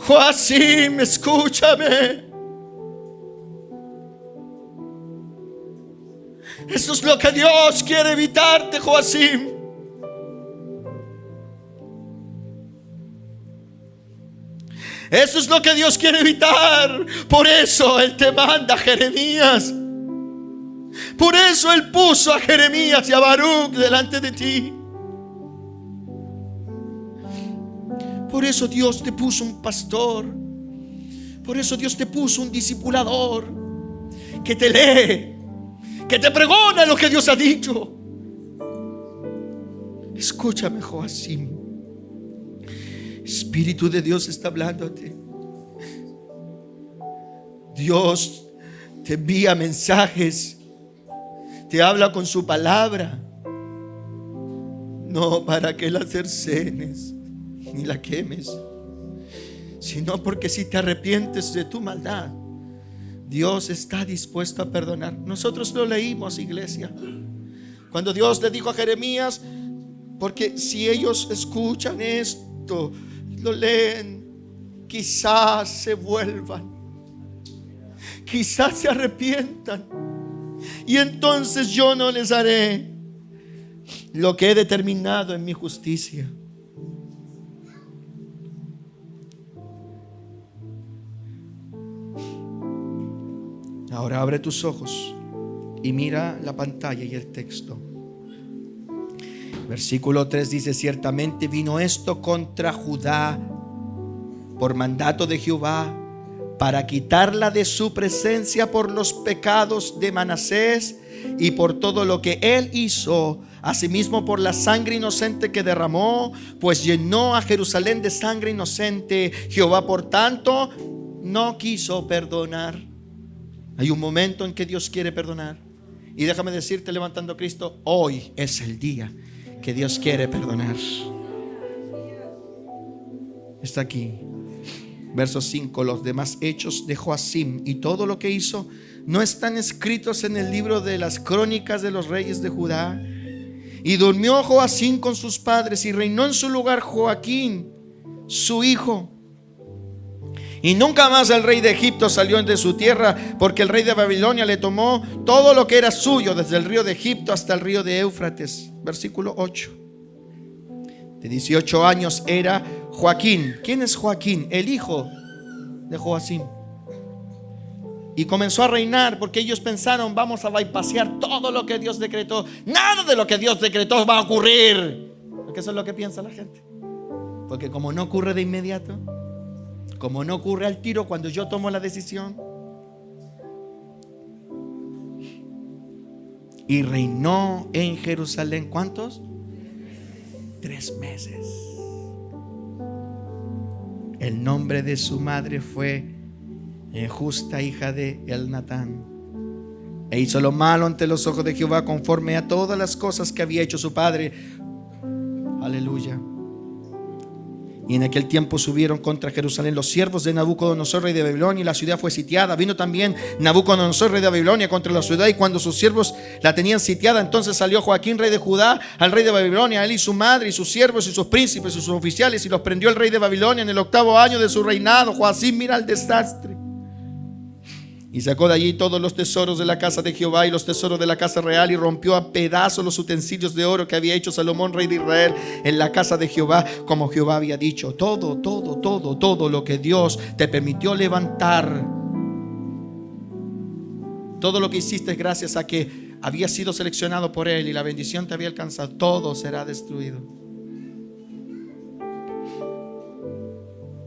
Joacim, escúchame. Eso es lo que Dios quiere evitarte, Joacim. Eso es lo que Dios quiere evitar. Por eso Él te manda a Jeremías. Por eso Él puso a Jeremías y a Baruch delante de ti. Por eso Dios te puso un pastor. Por eso Dios te puso un discipulador que te lee, que te pregona lo que Dios ha dicho. Escúchame, Joacim. Espíritu de Dios está hablándote. Dios te envía mensajes, te habla con su palabra, no para que la cercenes ni la quemes, sino porque si te arrepientes de tu maldad, Dios está dispuesto a perdonar. Nosotros lo leímos, iglesia, cuando Dios le dijo a Jeremías: porque si ellos escuchan esto, lo leen, quizás se vuelvan, quizás se arrepientan, y entonces yo no les haré lo que he determinado en mi justicia. Ahora abre tus ojos y mira la pantalla y el texto. Versículo 3 dice: ciertamente vino esto contra Judá por mandato de Jehová, para quitarla de su presencia por los pecados de Manasés y por todo lo que él hizo, asimismo por la sangre inocente que derramó, pues llenó a Jerusalén de sangre inocente. Jehová, por tanto, no quiso perdonar. Hay un momento en que Dios quiere perdonar. Y déjame decirte, levantando a Cristo, hoy es el día que Dios quiere perdonar. Está aquí. Verso 5: los demás hechos de Joacim y todo lo que hizo no están escritos en el libro de las crónicas de los reyes de Judá. Y durmió Joacim con sus padres y reinó en su lugar Joaquín, su hijo. Y nunca más el rey de Egipto salió de su tierra, porque el rey de Babilonia le tomó todo lo que era suyo, desde el río de Egipto hasta el río de Éufrates. Versículo 8. De 18 años era Joaquín. ¿Quién es Joaquín? El hijo de Joacim. Y comenzó a reinar, porque ellos pensaron: vamos a bypassear todo lo que Dios decretó. Nada de lo que Dios decretó va a ocurrir, porque eso es lo que piensa la gente. Porque como no ocurre de inmediato, como no ocurre al tiro cuando yo tomo la decisión. Y reinó en Jerusalén, ¿cuántos? 3 meses. El nombre de su madre fue Justa, hija de Elnatán. E hizo lo malo ante los ojos de Jehová, conforme a todas las cosas que había hecho su padre. Aleluya. Y en aquel tiempo subieron contra Jerusalén los siervos de Nabucodonosor, rey de Babilonia, y la ciudad fue sitiada. Vino también Nabucodonosor, rey de Babilonia, contra la ciudad, y cuando sus siervos la tenían sitiada, entonces salió Joaquín, rey de Judá, al rey de Babilonia, él y su madre, y sus siervos, y sus príncipes, y sus oficiales, y los prendió el rey de Babilonia en el 8º año de su reinado. Joacim, mira el desastre. Y sacó de allí todos los tesoros de la casa de Jehová y los tesoros de la casa real, y rompió a pedazos los utensilios de oro que había hecho Salomón, rey de Israel, en la casa de Jehová, como Jehová había dicho. Todo lo que Dios te permitió levantar, todo lo que hiciste gracias a que había sido seleccionado por Él y la bendición te había alcanzado, todo será destruido.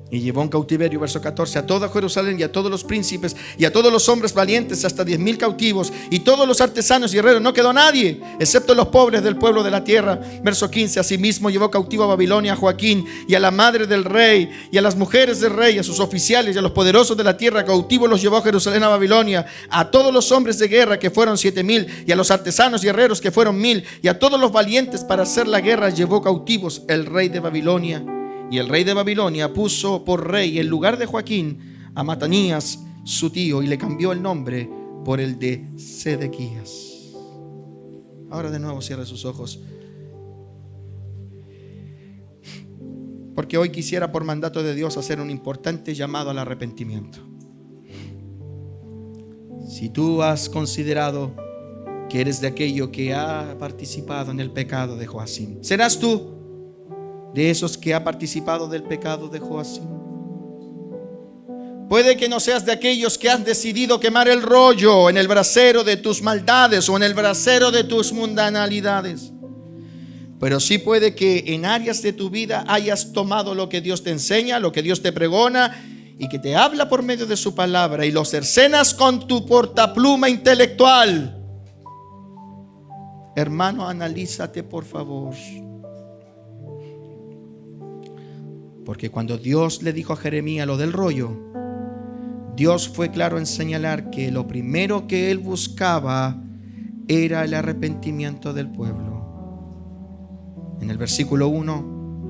Y llevó en cautiverio, verso 14, a toda Jerusalén y a todos los príncipes y a todos los hombres valientes, hasta 10,000 cautivos, y todos los artesanos y herreros. No quedó nadie, excepto los pobres del pueblo de la tierra. Verso 15, asimismo llevó cautivo a Babilonia a Joaquín y a la madre del rey y a las mujeres del rey, a sus oficiales y a los poderosos de la tierra. Cautivos los llevó a Jerusalén, a Babilonia, a todos los hombres de guerra, que fueron 7,000, y a los artesanos y herreros, que fueron 1,000, y a todos los valientes para hacer la guerra llevó cautivos el rey de Babilonia. Y el rey de Babilonia puso por rey en lugar de Joaquín a Matanías, su tío, y le cambió el nombre por el de Sedequías. Ahora de nuevo cierre sus ojos, porque hoy quisiera, por mandato de Dios, hacer un importante llamado al arrepentimiento. Si tú has considerado que eres de aquello que ha participado en el pecado de Joacim, ¿serás tú de esos que ha participado del pecado de Joacim? Puede que no seas de aquellos que has decidido quemar el rollo en el brasero de tus maldades o en el brasero de tus mundanalidades, pero sí puede que en áreas de tu vida hayas tomado lo que Dios te enseña, lo que Dios te pregona y que te habla por medio de su palabra, y lo cercenas con tu portapluma intelectual. Hermano, analízate, por favor. Porque cuando Dios le dijo a Jeremías lo del rollo, Dios fue claro en señalar que lo primero que él buscaba era el arrepentimiento del pueblo. En el versículo 1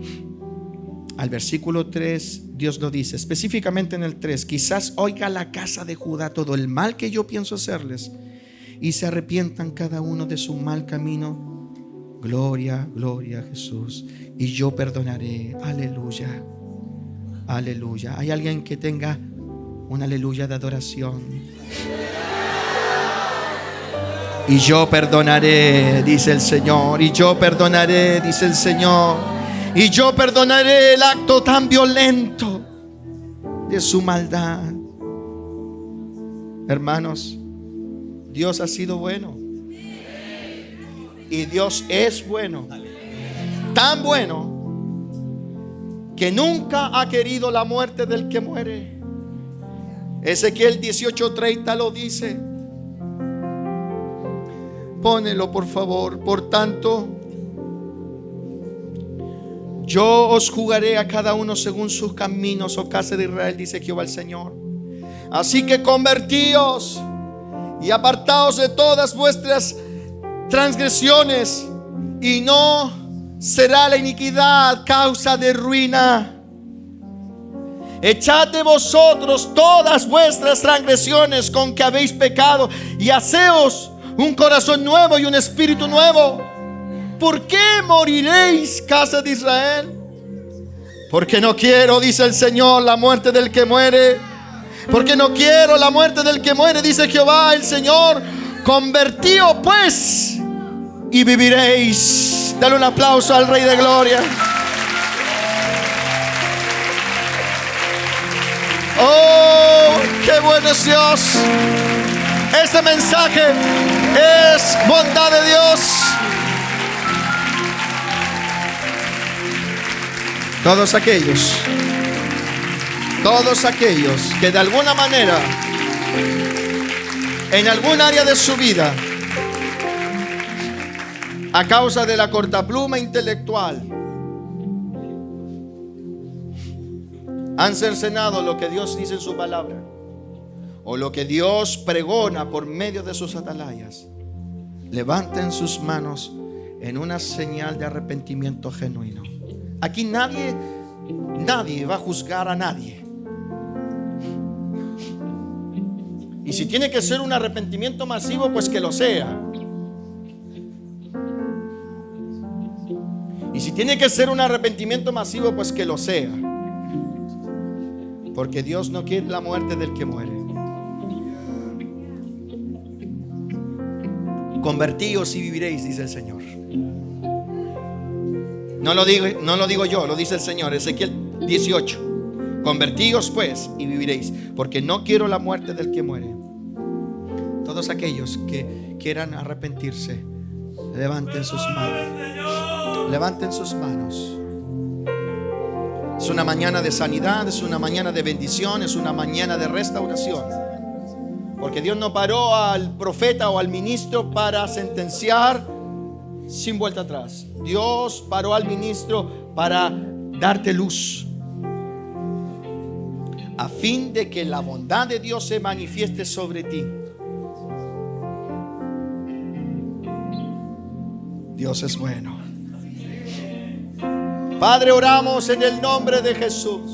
al versículo 3, Dios lo dice, específicamente en el 3: quizás oiga la casa de Judá todo el mal que yo pienso hacerles, y se arrepientan cada uno de su mal camino. Gloria, gloria a Jesús, y yo perdonaré. Aleluya, aleluya. ¿Hay alguien que tenga un aleluya de adoración? Y yo perdonaré, dice el Señor. Y yo perdonaré, dice el Señor. Y yo perdonaré el acto tan violento de su maldad. Hermanos, Dios ha sido bueno. Y Dios es bueno. Tan bueno que nunca ha querido la muerte del que muere. Ezequiel 18:30 lo dice. Pónelo por favor. Por tanto, yo os juzgaré a cada uno según sus caminos, oh casa de Israel, dice Jehová el Señor. Así que convertíos y apartaos de todas vuestras transgresiones, y no será la iniquidad causa de ruina. Echad de vosotros todas vuestras transgresiones con que habéis pecado, y haceos un corazón nuevo y un espíritu nuevo. ¿Por qué moriréis, casa de Israel? Porque no quiero, dice el Señor, la muerte del que muere. Porque no quiero la muerte del que muere, dice Jehová el Señor. Convertíos pues y viviréis. Dale un aplauso al Rey de Gloria. Oh, qué bueno es Dios. Este mensaje es bondad de Dios. Todos aquellos que de alguna manera, en algún área de su vida, a causa de la cortapluma intelectual, han cercenado lo que Dios dice en su palabra, o lo que Dios pregona por medio de sus atalayas, levanten sus manos en una señal de arrepentimiento genuino. Aquí nadie va a juzgar a nadie. Y si tiene que ser un arrepentimiento masivo, pues que lo sea. Y si tiene que ser un arrepentimiento masivo, pues que lo sea. Porque Dios no quiere la muerte del que muere. Convertíos y viviréis, dice el Señor. No lo digo yo, lo dice el Señor. Ezequiel 18. Convertíos pues y viviréis, porque no quiero la muerte del que muere. Todos aquellos que quieran arrepentirse, levanten sus manos. Levanten sus manos. Es una mañana de sanidad, es una mañana de bendición, es una mañana de restauración. Porque Dios no paró al profeta o al ministro para sentenciar sin vuelta atrás. Dios paró al ministro para darte luz, a fin de que la bondad de Dios se manifieste sobre ti. Dios es bueno. Padre, oramos en el nombre de Jesús.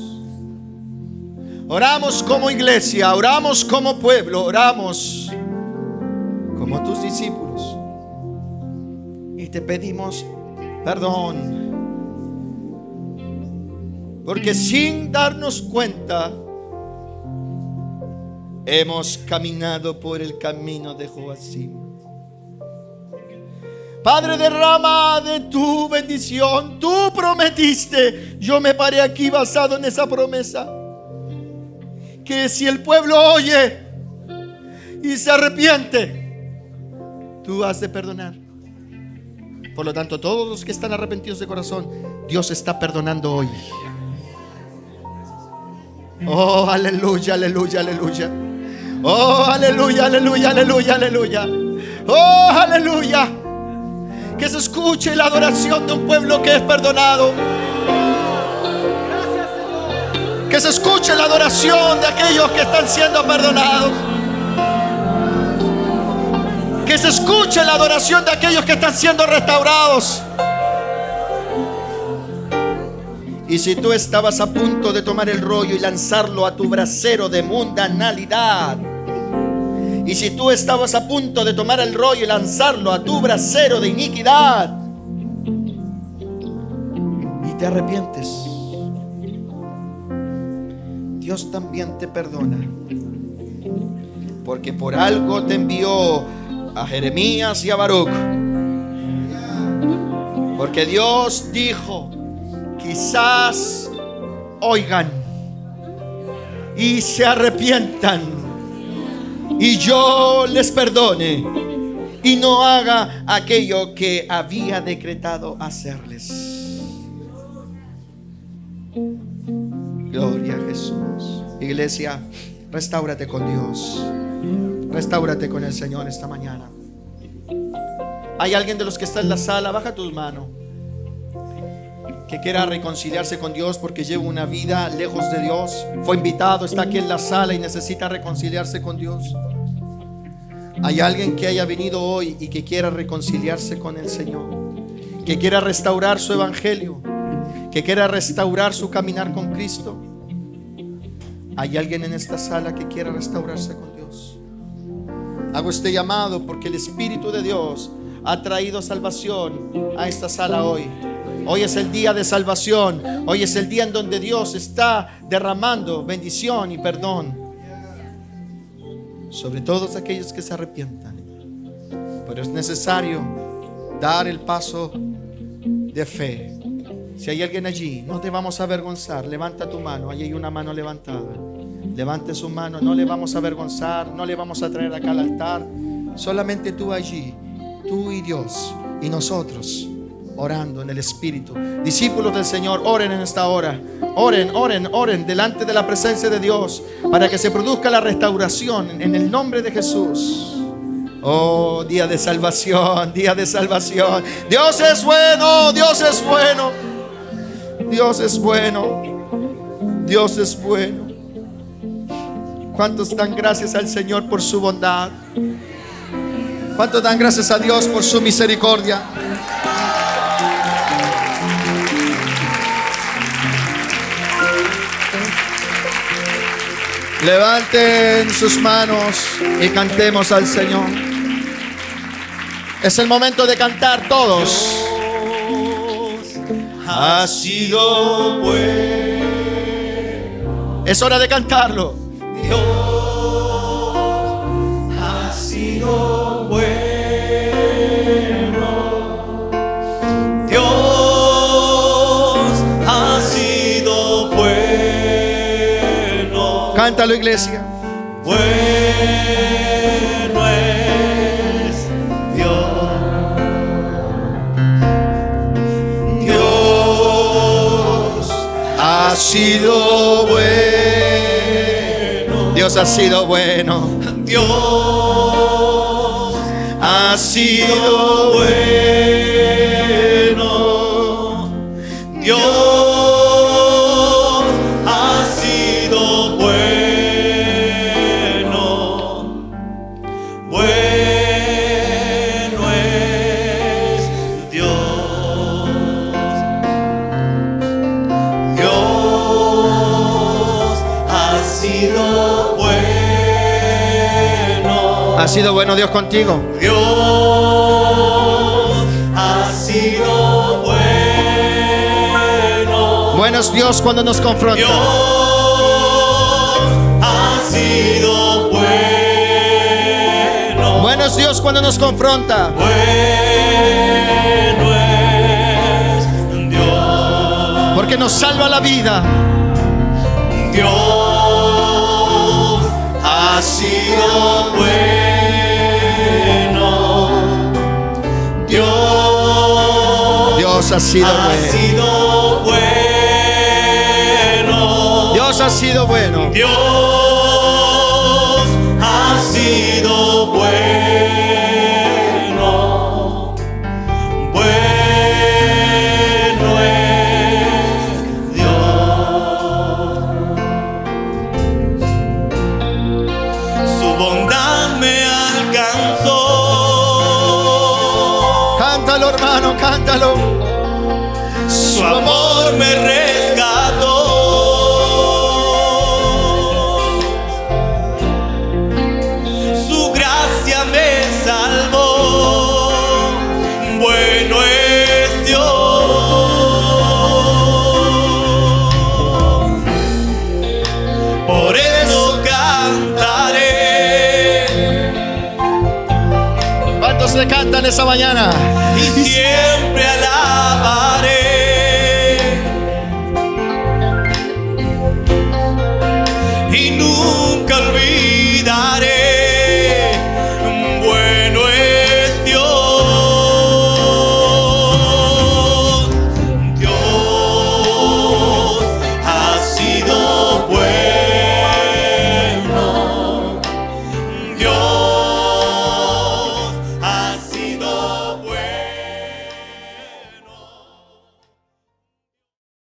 Oramos como iglesia, oramos como pueblo, oramos como tus discípulos. Y te pedimos perdón, porque sin darnos cuenta hemos caminado por el camino de Joacim. Padre, derrama de tu bendición. Tú prometiste, yo me paré aquí basado en esa promesa, que si el pueblo oye y se arrepiente, tú has de perdonar. Por lo tanto, todos los que están arrepentidos de corazón, Dios está perdonando hoy. Oh, aleluya, aleluya, aleluya. Oh, aleluya, aleluya, aleluya, aleluya. Oh, aleluya. Que se escuche la adoración de un pueblo que es perdonado. Que se escuche la adoración de aquellos que están siendo perdonados. Que se escuche la adoración de aquellos que están siendo restaurados. Y si tú estabas a punto de tomar el rollo y lanzarlo a tu brasero de mundanalidad, y si tú estabas a punto de tomar el rollo y lanzarlo a tu brasero de iniquidad, y te arrepientes, Dios también te perdona, porque por algo te envió a Jeremías y a Baruch. Porque Dios dijo: quizás oigan y se arrepientan y yo les perdone y no haga aquello que había decretado hacerles. Gloria a Jesús. Iglesia, restáurate con Dios. Restáurate con el Señor esta mañana. ¿Hay alguien de los que está en la sala? Baja tus manos, que quiera reconciliarse con Dios porque lleva una vida lejos de Dios. Fue invitado, está aquí en la sala y necesita reconciliarse con Dios. ¿Hay alguien que haya venido hoy y que quiera reconciliarse con el Señor? Que quiera restaurar su evangelio, que quiera restaurar su caminar con Cristo. ¿Hay alguien en esta sala que quiera restaurarse con Dios? Hago este llamado porque el Espíritu de Dios ha traído salvación a esta sala hoy. Hoy es el día de salvación. Hoy es el día en donde Dios está derramando bendición y perdón sobre todos aquellos que se arrepientan. Pero es necesario dar el paso de fe. Si hay alguien allí, no te vamos a avergonzar. Levanta tu mano. Allí hay una mano levantada. Levante su mano. No le vamos a avergonzar. No le vamos a traer acá al altar. Solamente tú allí, tú y Dios y nosotros, orando en el Espíritu. Discípulos del Señor, oren en esta hora. Oren, oren, oren delante de la presencia de Dios para que se produzca la restauración en el nombre de Jesús. Oh, día de salvación, día de salvación. Dios es bueno, Dios es bueno. Dios es bueno. Dios es bueno. ¿Cuántos dan gracias al Señor por su bondad? ¿Cuántos dan gracias a Dios por su misericordia? Levanten sus manos y cantemos al Señor. Es el momento de cantar todos. Ha sido bueno. Es hora de cantarlo. Dios ha sido bueno. Dios ha sido bueno. Cántalo, iglesia. Bueno es Dios. Dios ha sido bueno. Dios ha sido bueno. Dios ha sido bueno. Dios ha sido bueno. Bueno es Dios. Dios ha sido bueno. Ha sido bueno Dios contigo. Dios ha sido bueno. Bueno es Dios cuando nos confronta. Dios ha sido bueno. Bueno es Dios cuando nos confronta. Bueno es Dios. Porque nos salva la vida. Dios ha sido bueno. Dios ha sido bueno. Dios ha sido bueno. Dios ha sido bueno. Dios ha sido bueno. Bueno es Dios. Su bondad me alcanzó. Cántalo, hermano, cántalo. Su amor me rescató. Su gracia me salvó. Bueno es Dios. Por eso cantaré. se cantan esa mañana. y siempre alabaré.